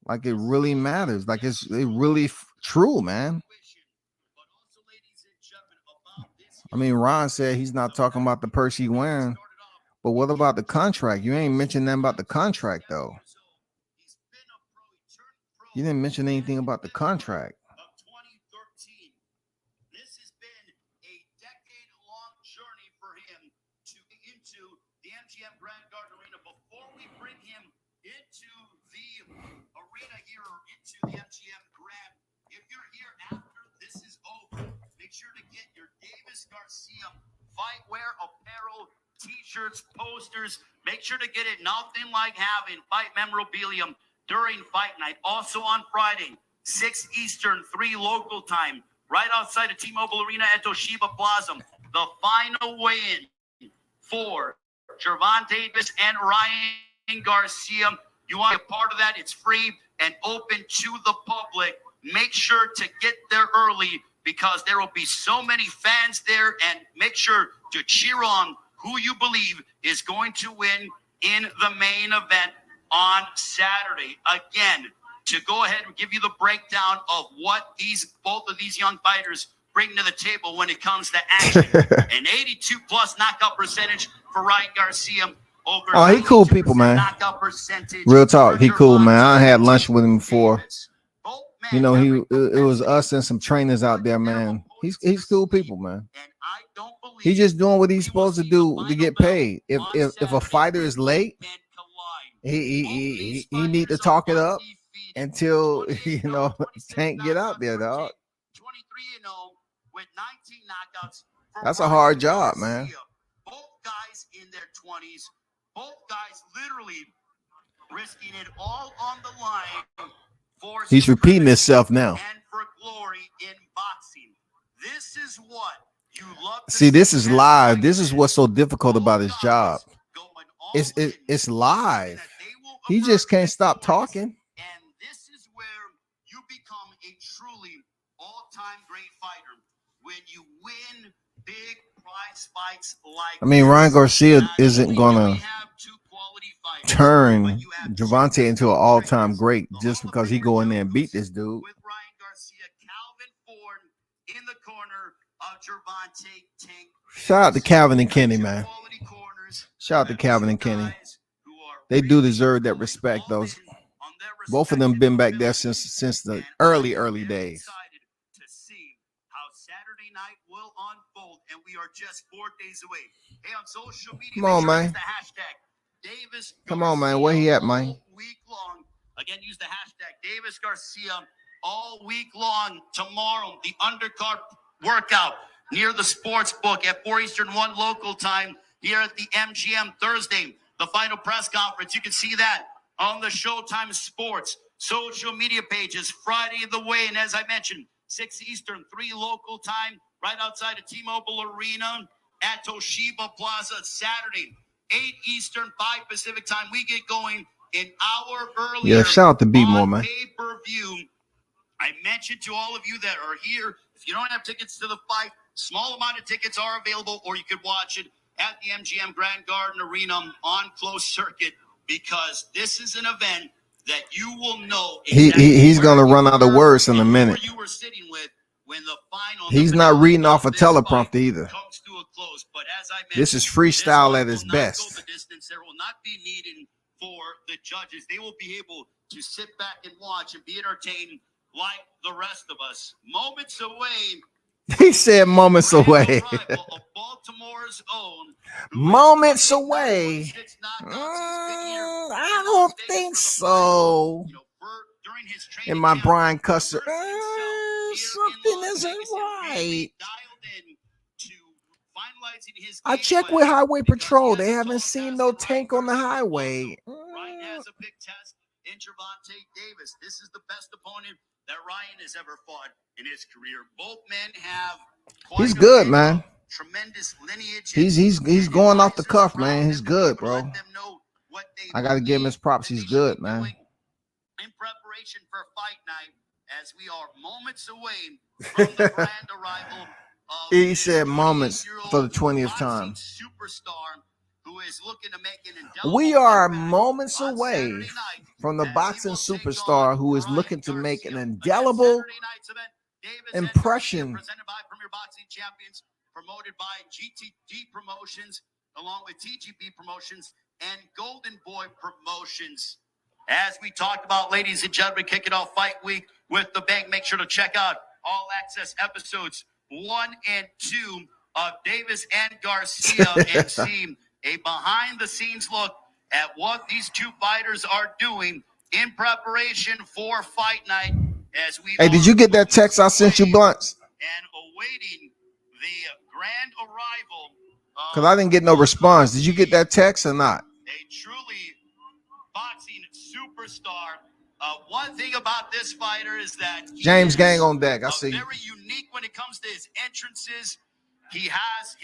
like it really matters, like it's really true, man. I mean, Ron said he's not talking about the purse he wearing, but what about the contract? You ain't mentioned nothing about the contract, though. You didn't mention anything about the contract. This has been a decade-long journey for him to get into the MGM Grand Garden Arena. Before we bring him into the arena here, into the MGM Grand, if you're here after this is over, make sure to get your Davis Garcia fight wear apparel. apparel, t-shirts, posters. Make sure to get it. Nothing like having fight memorabilia during fight night. Also on Friday, 6 Eastern, 3 local time, right outside of T-Mobile Arena at Toshiba Plaza. The final weigh-in for Gervonta Davis and Ryan Garcia. You want to be a part of that? It's free and open to the public. Make sure to get there early because there will be so many fans there, and make sure to cheer on who you believe is going to win in the main event on Saturday. Again, to go ahead and give you the breakdown of what both of these young fighters bring to the table when it comes to action. An 82+ knockout percentage for Ryan Garcia. Oh, he cool people, man. Real talk, he cool, man. I had lunch with him before. You know, it was us and some trainers out there, man. He's cool people, man. He's just doing what he's supposed to do to get paid. If a fighter is late, he need to talk it up until Tank get out there, dog. 23-0 with 19 knockouts. That's a hard job, man. Both guys in their 20s, both guys literally risking it all on the line. He's repeating himself now. And for glory in boxing. This is what you love to see. This is live. This is what's so difficult about his job. It's live. He just can't stop talking. And this is where you become a truly all-time great fighter when you win big prize fights like. I mean, Ryan Garcia isn't gonna turn Gervonta into an all-time great just because he go in there and beat this dude. With Ryan Garcia, Calvin Ford in the corner of Gervonta Tank. Shout out to Calvin and Kenny, man. Shout out to Calvin and Kenny. They do deserve that respect. Those both of them been back there since the early days. To see how Saturday night will unfold, and we are just 4 days away. Hey, on social media, come on, man. The hashtag Davis. Come on, man. Where he at, man? Week long. Again, use the hashtag Davis Garcia all week long. Tomorrow, the undercard workout near the sports book at 4 Eastern, 1 local time here at the MGM. Thursday, the final press conference. You can see that on the Showtime Sports social media pages. Friday the weigh-in, as I mentioned, 6 Eastern, 3 local time, right outside of T-Mobile Arena at Toshiba Plaza. Saturday, 8 Eastern, 5 Pacific time. We get going an hour earlier. Yeah, shout out to Be More, man. Pay-per-view. I mentioned to all of you that are here, if you don't have tickets to the fight, small amount of tickets are available, or you could watch it at the MGM Grand Garden Arena on closed circuit, because this is an event that you will know. Exactly he's going to run out of words in a minute. You were sitting with when the final. He's not reading off a teleprompter either. Comes to a close, but as I mentioned, this is freestyle at its best. The distance. There will not be needed for the judges. They will be able to sit back and watch and be entertained like the rest of us. Moments away. He said moments away. Of Baltimore's own, moments away. I don't think so. In my Brian Custer, something isn't right. I checked with Highway Patrol. They haven't seen no tank on the highway. Ryan has a big test in Gervonta Davis. This is the best opponent that Ryan has ever fought in his career. Both men have. He's good, man. Tremendous lineage. He's going off the cuff, man. He's good, bro. I gotta give him his props. He's good, man. In preparation for fight night, as we are moments away from the grand arrival of he said moments for the 20th time. Superstar who is looking to make an indelible we are moments away from the boxing superstar who is looking to make an indelible impression. Presented by Premier Boxing Champions, promoted by GTD Promotions, along with TGB Promotions and Golden Boy Promotions. As we talked about, ladies and gentlemen, kicking off Fight Week with the Bank. Make sure to check out All Access episodes 1 and 2 of Davis and Garcia and see a behind-the-scenes look at what these two fighters are doing in preparation for fight night. As we hey, did you get that text I sent you, Blunts? And awaiting the grand arrival Because I didn't get no response. Did you get that text or not? A truly boxing superstar. One thing about this fighter is that James Gang on deck. I see. Very unique when it comes to his entrances. He has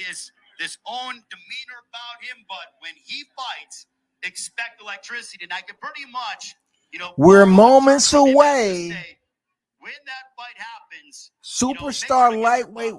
this own demeanor about him, but when he fights, expect electricity. And I can pretty much, we're moments away. When that fight happens, Superstar lightweight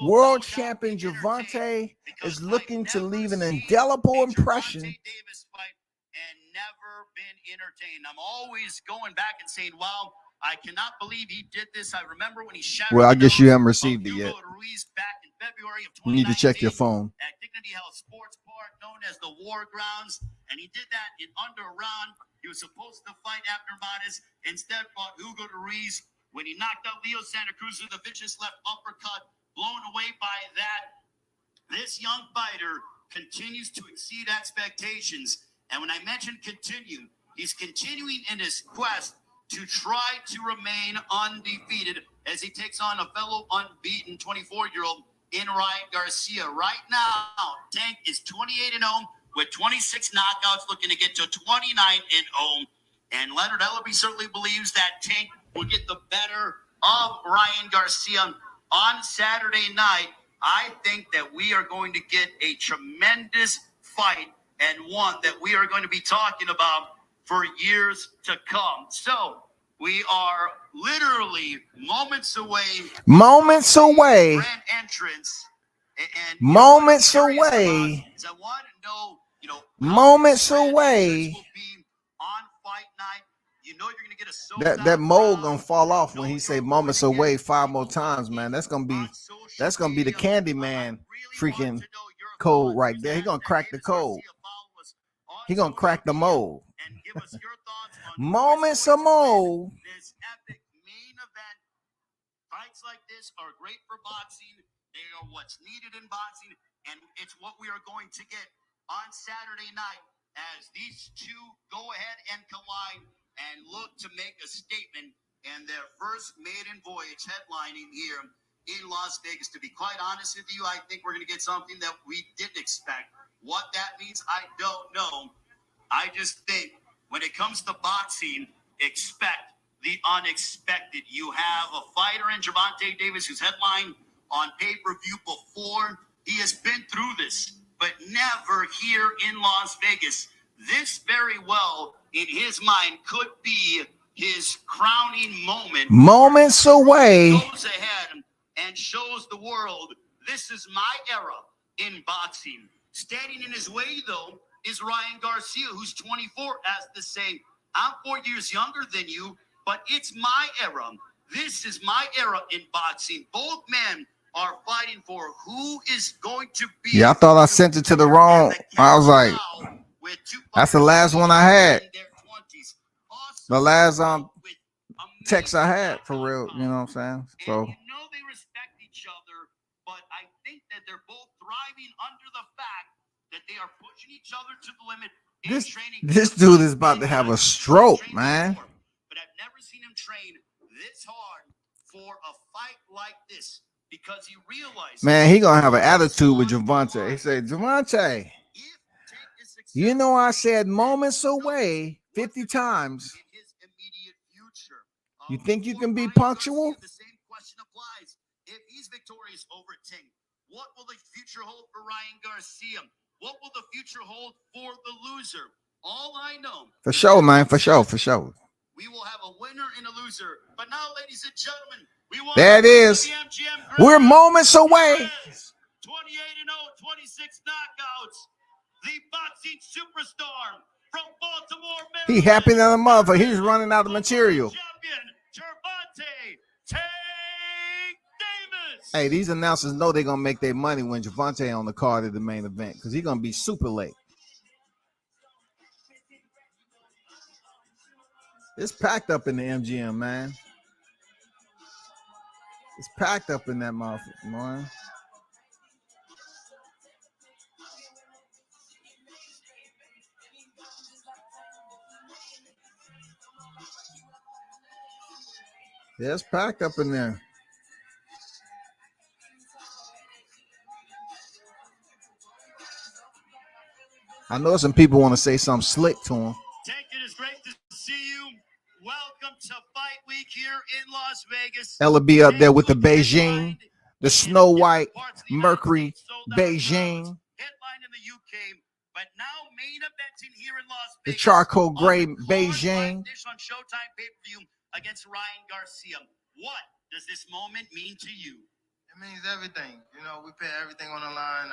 world champion Gervonta is looking to leave an indelible impression. Davis fight and never been entertained. I'm always going back and saying, wow, I cannot believe he did this. I remember when he shattered. Well, I guess you haven't received it yet. Ruiz back in February of 2019. You need to check your phone. At Dignity Health Sports Park, known as the War Grounds, and he did that in under a round. He was supposed to fight after Matas, instead fought Hugo Ruiz. When he knocked out Leo Santa Cruz with a vicious left uppercut, blown away by that. This young fighter continues to exceed expectations. And when I mentioned continue, he's continuing in his quest to try to remain undefeated as he takes on a fellow unbeaten 24-year-old in Ryan Garcia. Right now, Tank is 28-0 with 26 knockouts, looking to get to 29-0. And Leonard Ellerby certainly believes that Tank will get the better of Ryan Garcia on Saturday night. I think that we are going to get a tremendous fight, and one that we are going to be talking about for years to come. So we are literally moments away. Moments away. Grand entrance. And moments away. I want to know, moments away. Will be on fight night. You're going to get a that mold gonna fall off when he say moments away 5 more times, man. That's gonna be the Candyman freaking code right there. He gonna crack the code. He gonna crack the mold. Moments of mold. This epic main event. Fights like this are great for boxing. They are what's needed in boxing, and it's what we are going to get on Saturday night as these two go ahead and collide and look to make a statement in their first maiden voyage headlining here in Las Vegas. To be quite honest with you, I think we're going to get something that we didn't expect. What that means, I don't know. I just think when it comes to boxing, expect the unexpected. You have a fighter in Gervonta Davis who's headlined on pay-per-view before. He has been through this, but never here in Las Vegas. This very well, in his mind, could be his crowning moment. Moments away. He goes ahead and shows the world, this is my era in boxing. Standing in his way, though, is Ryan Garcia, who's 24, as to say, I'm 4 years younger than you, but it's my era. This is my era in boxing. Both men are fighting for who is going to be. Yeah, I thought I sent it to the wrong. I was like, that's the last one I had. The last text I had, for real. You know what I'm saying? So they respect each other, but I think that they're both thriving under the fact that they are pushing each other to the limit. This dude is about to have a stroke, man. But I've never seen him train this hard for a fight like this, because he realized, man, he gonna have an attitude with Gervonta. He said, Gervonta, you know I said moments away 50 times. You think you can be punctual? The same question applies. If he's victorious over Tank, what will the future hold for Ryan Garcia? What will the future hold for the loser? All I know. For sure, man. For sure. We will have a winner and a loser. But now, ladies and gentlemen, we want there it is. We're moments away. 28-0, 26 knockouts. The boxing superstar from Baltimore, Maryland. He happy than a mother. He's running out of material. Champion, Gervonta Tank Davis. Hey, these announcers know they're gonna make their money when Gervonta on the card at the main event, because he's gonna be super late. It's packed up in the MGM, man. It's packed up in that motherfucker, man. Yeah, it's packed up in there. I know some people want to say something slick to him. Tank, it is great to see you. Welcome to Fight Week here in Las Vegas. Ella be up there with the Tank Beijing, the in Snow White, different parts of the United Mercury, States, sold out crowds, Beijing, headline in the UK, but now main eventing here in Las the Vegas. charcoal gray on the Beijing. Dish on Showtime pay-per-view against Ryan Garcia. What does this moment mean to you? It means everything. You know, we put everything on the line.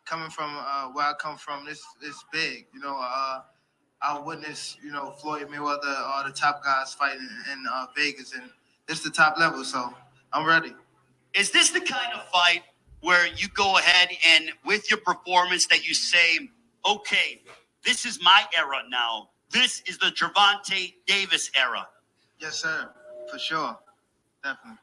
Coming from where I come from, this is big. You know, I witnessed, you know, Floyd Mayweather, all the top guys fighting in Vegas, and it's the top level. So I'm ready. Is this the kind of fight where you go ahead and with your performance that you say, okay, this is my era now. This is the Gervonta Davis era. Yes, sir. For sure. Definitely.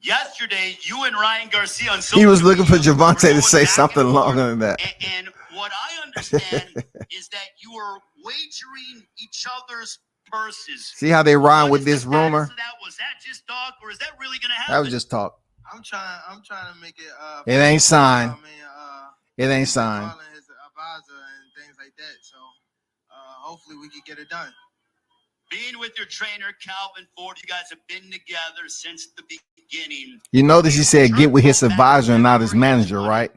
Yesterday, you and Ryan Garcia on He was looking for social media Gervonta were to going say back something and forth. longer than that. And what I understand is that you were wagering each other's purses. See how they rhyme What with is this the status rumor? of that? Was that just talk, or is that really going to happen? That was just talk. I'm trying to make it. It ain't signed. I mean, It ain't signed. calling his advisor and things like that. So hopefully we can get it done. Being with your trainer, Calvin Ford, you guys have been together since the beginning. You notice he said get with his advisor and not his manager, right?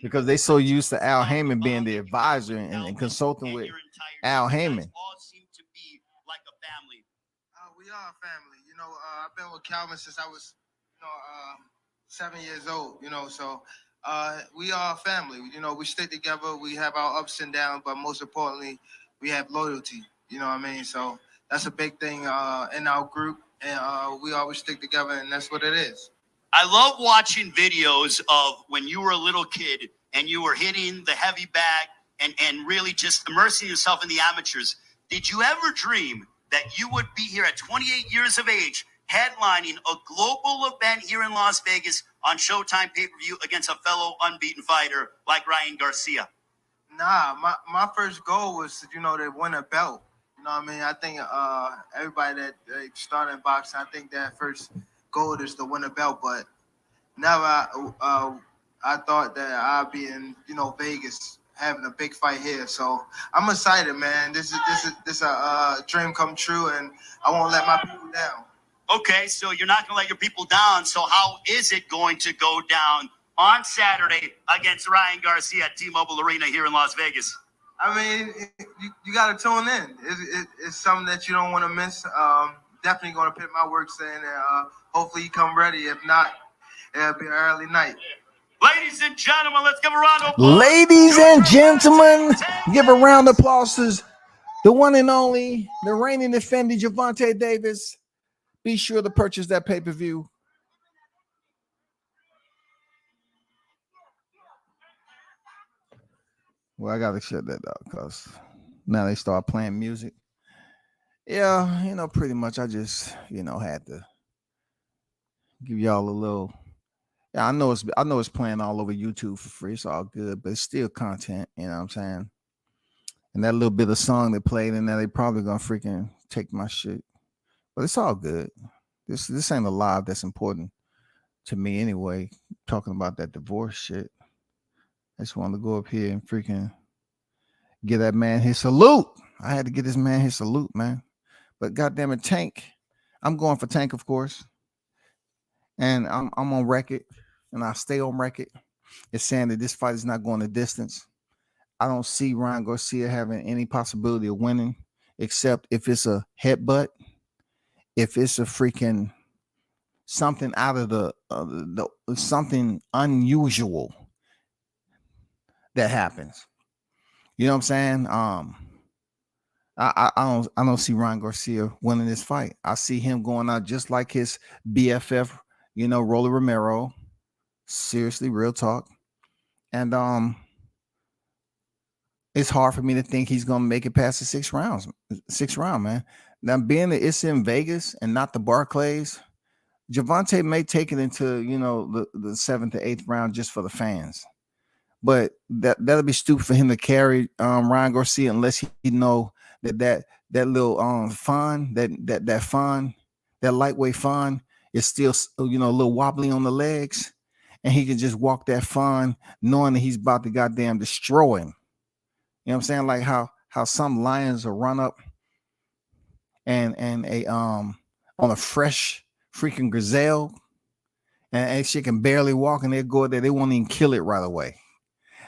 Because they so used to Al Heyman being the advisor and consulting with Al Heyman. All seem to be like a family. We are a family. You know, I've been with Calvin since I was, 7 years old. You know, so we are a family. You know, we stick together. We have our ups and downs, but most importantly, we have loyalty. You know what I mean? So that's a big thing in our group, and we always stick together, and that's what it is. I love watching videos of when you were a little kid and you were hitting the heavy bag and really just immersing yourself in the amateurs. Did you ever dream that you would be here at 28 years of age, headlining a global event here in Las Vegas on Showtime pay-per-view against a fellow unbeaten fighter like Ryan Garcia? Nah, my first goal was, to win a belt. You know what I mean? I think everybody that started in boxing, I think that first goal is to win a belt, but never I thought that I'd be in, Vegas having a big fight here. So I'm excited, man. This is a dream come true, and I won't let my people down. Okay, so you're not going to let your people down. So how is it going to go down on Saturday against Ryan Garcia at T-Mobile Arena here in Las Vegas? I mean, you got to tune in. It's something that you don't want to miss. Definitely going to put my works in, and hopefully you come ready. If not, it'll be an early night. Ladies and gentlemen, let's give a round of applause. Ladies and gentlemen, give a round of applause to the one and only, the reigning defending Gervonta Davis. Be sure to purchase that pay-per-view. Well, I gotta shut that out because now they start playing music. Yeah, pretty much I just, had to give y'all a little. Yeah, I know it's playing all over YouTube for free. It's all good, but it's still content, you know what I'm saying? And that little bit of song they played in there, they probably gonna freaking take my shit. But it's all good. This ain't a live that's important to me anyway. Talking about that divorce shit. I just wanted to go up here and freaking give that man his salute. I had to get this man his salute, man. But goddamn it, Tank. I'm going for Tank, of course. And I'm on record, and I stay on record. It's saying that this fight is not going the distance. I don't see Ryan Garcia having any possibility of winning, except if it's a headbutt, if it's a freaking something out of the something unusual that happens. You know what I'm saying? I don't see Ryan Garcia winning this fight. I see him going out just like his BFF, Rolly Romero. Seriously, real talk. And it's hard for me to think he's gonna make it past the sixth round, man. Now, being that it's in Vegas and not the Barclays, Gervonta may take it into the 7th or 8th round just for the fans. But that'll be stupid for him to carry Ryan Garcia unless he know that little fawn, that fawn, that lightweight fawn is still a little wobbly on the legs, and he can just walk that fawn knowing that he's about to goddamn destroy him. You know what I'm saying? Like how some lions will run up and a on a fresh freaking gazelle, and she can barely walk, and they go there, they won't even kill it right away.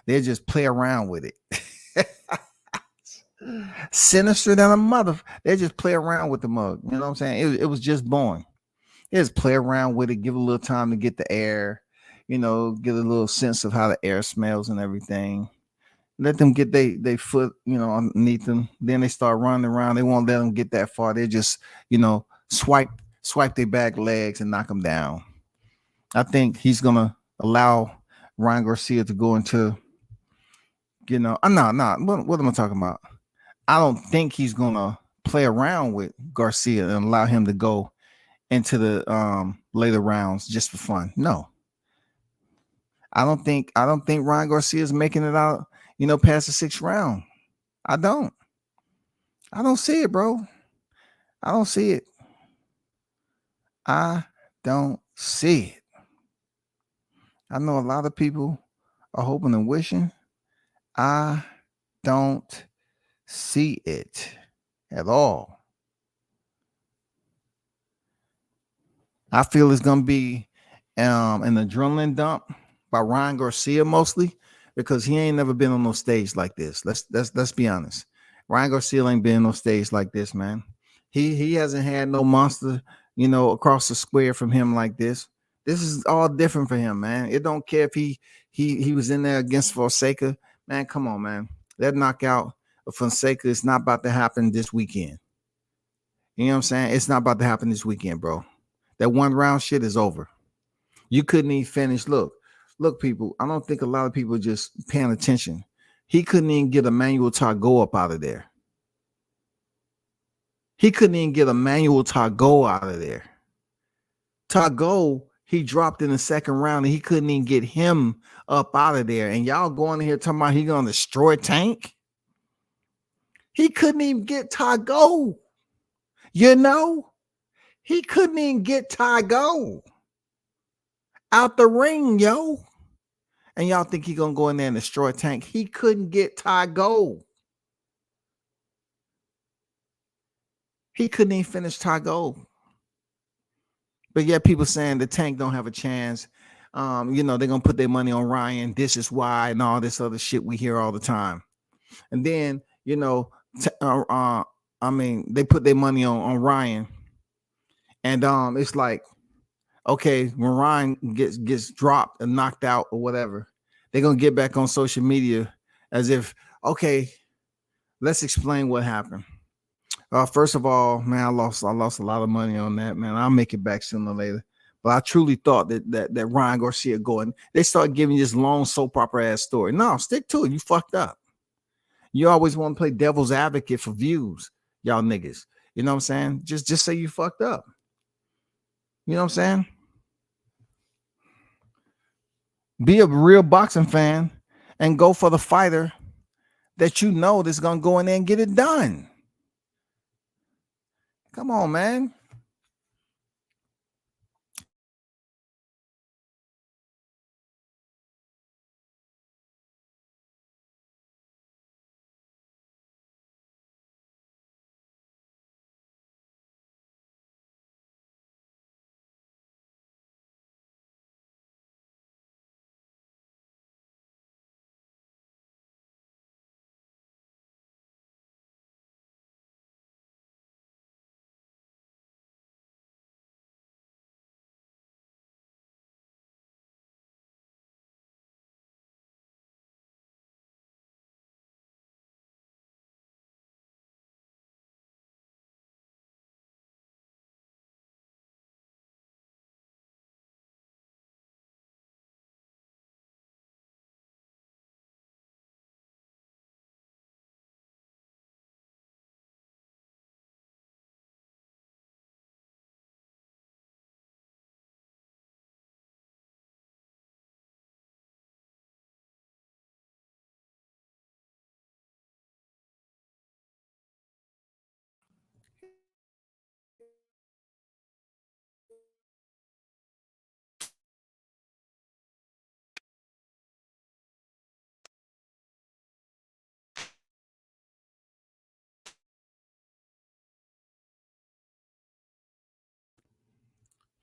They just play around with it. Sinister than a mother. They just play around with the mug. You know what I'm saying? It was just born. They just play around with it, give it a little time to get the air, get a little sense of how the air smells and everything. Let them get they foot, underneath them. Then they start running around. They won't let them get that far. They just, swipe their back legs and knock them down. I think he's gonna allow Ryan Garcia to go into, no. What am I talking about? I don't think he's gonna play around with Garcia and allow him to go into the later rounds just for fun. No, I don't think Ryan Garcia is making it out, past the 6th round. I don't see it, bro. I don't see it. I don't see it. I know a lot of people are hoping and wishing. I don't see it at all. I feel it's gonna be an adrenaline dump by Ryan Garcia mostly because he ain't never been on no stage like this. Let's be honest. Ryan Garcia ain't been on no stage like this, man. He hasn't had no monster, across the square from him like this. This is all different for him, man. It don't care if he was in there against Fonseca. Man, come on, man. That knockout of Fonseca is not about to happen this weekend. You know what I'm saying? It's not about to happen this weekend, bro. That 1 round shit is over. You couldn't even finish. Look, people. I don't think a lot of people are just paying attention. He couldn't even get Emmanuel Targo up out of there. He couldn't even get Emmanuel Targo out of there. Targo, he dropped in the 2nd round, and he couldn't even get him up out of there. And y'all going in here talking about he gonna destroy Tank? He couldn't even get Targo. He couldn't even get Targo out the ring, yo. And y'all think he gonna go in there and destroy Tank? He couldn't get Targo. He couldn't even finish Targo. But yet people saying the Tank don't have a chance. They're gonna put their money on Ryan. This is why, and all this other shit we hear all the time. And then they put their money on Ryan, and it's like, okay, when Ryan gets dropped and knocked out or whatever, they're gonna get back on social media as if, okay, let's explain what happened. First of all, man, I lost a lot of money on that, man. I'll make it back sooner or later. But I truly thought that Ryan Garcia going, they started giving this long soap opera ass story. No, stick to it. You fucked up. You always want to play devil's advocate for views, y'all niggas. You know what I'm saying? Just say you fucked up. You know what I'm saying? Be a real boxing fan and go for the fighter that you know that's gonna go in there and get it done. Come on, man.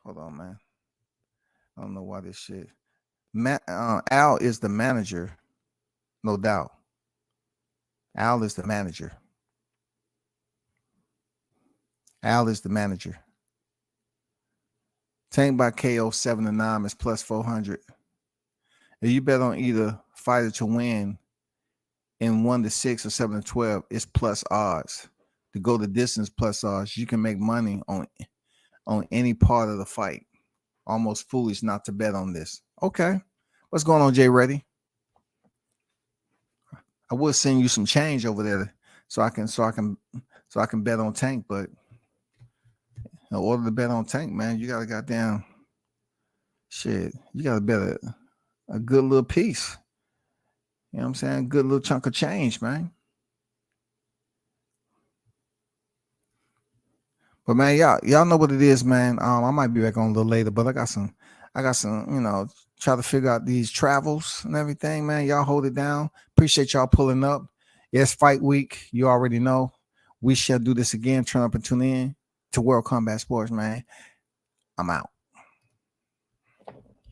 Hold on, man. I don't know why this shit. Al is the manager, no doubt. Al is the manager. Al is the manager. Tank by KO 7-9 is plus 400. If you bet on either fighter to win in 1-6 or 7-12, it's plus odds. To go the distance, plus odds. You can make money on any part of the fight. Almost foolish not to bet on this. Okay. What's going on, Jay Reddy? I would send you some change over there so I can bet on Tank, but in order to bet on Tank, man, you gotta goddamn shit. You gotta bet a good little piece. You know what I'm saying? Good little chunk of change, man. But man, y'all know what it is, man. I might be back on a little later, but I got some, try to figure out these travels and everything, man. Y'all hold it down. Appreciate y'all pulling up. It's fight week. You already know. We shall do this again. Turn up and tune in to World Combat Sports, man. I'm out.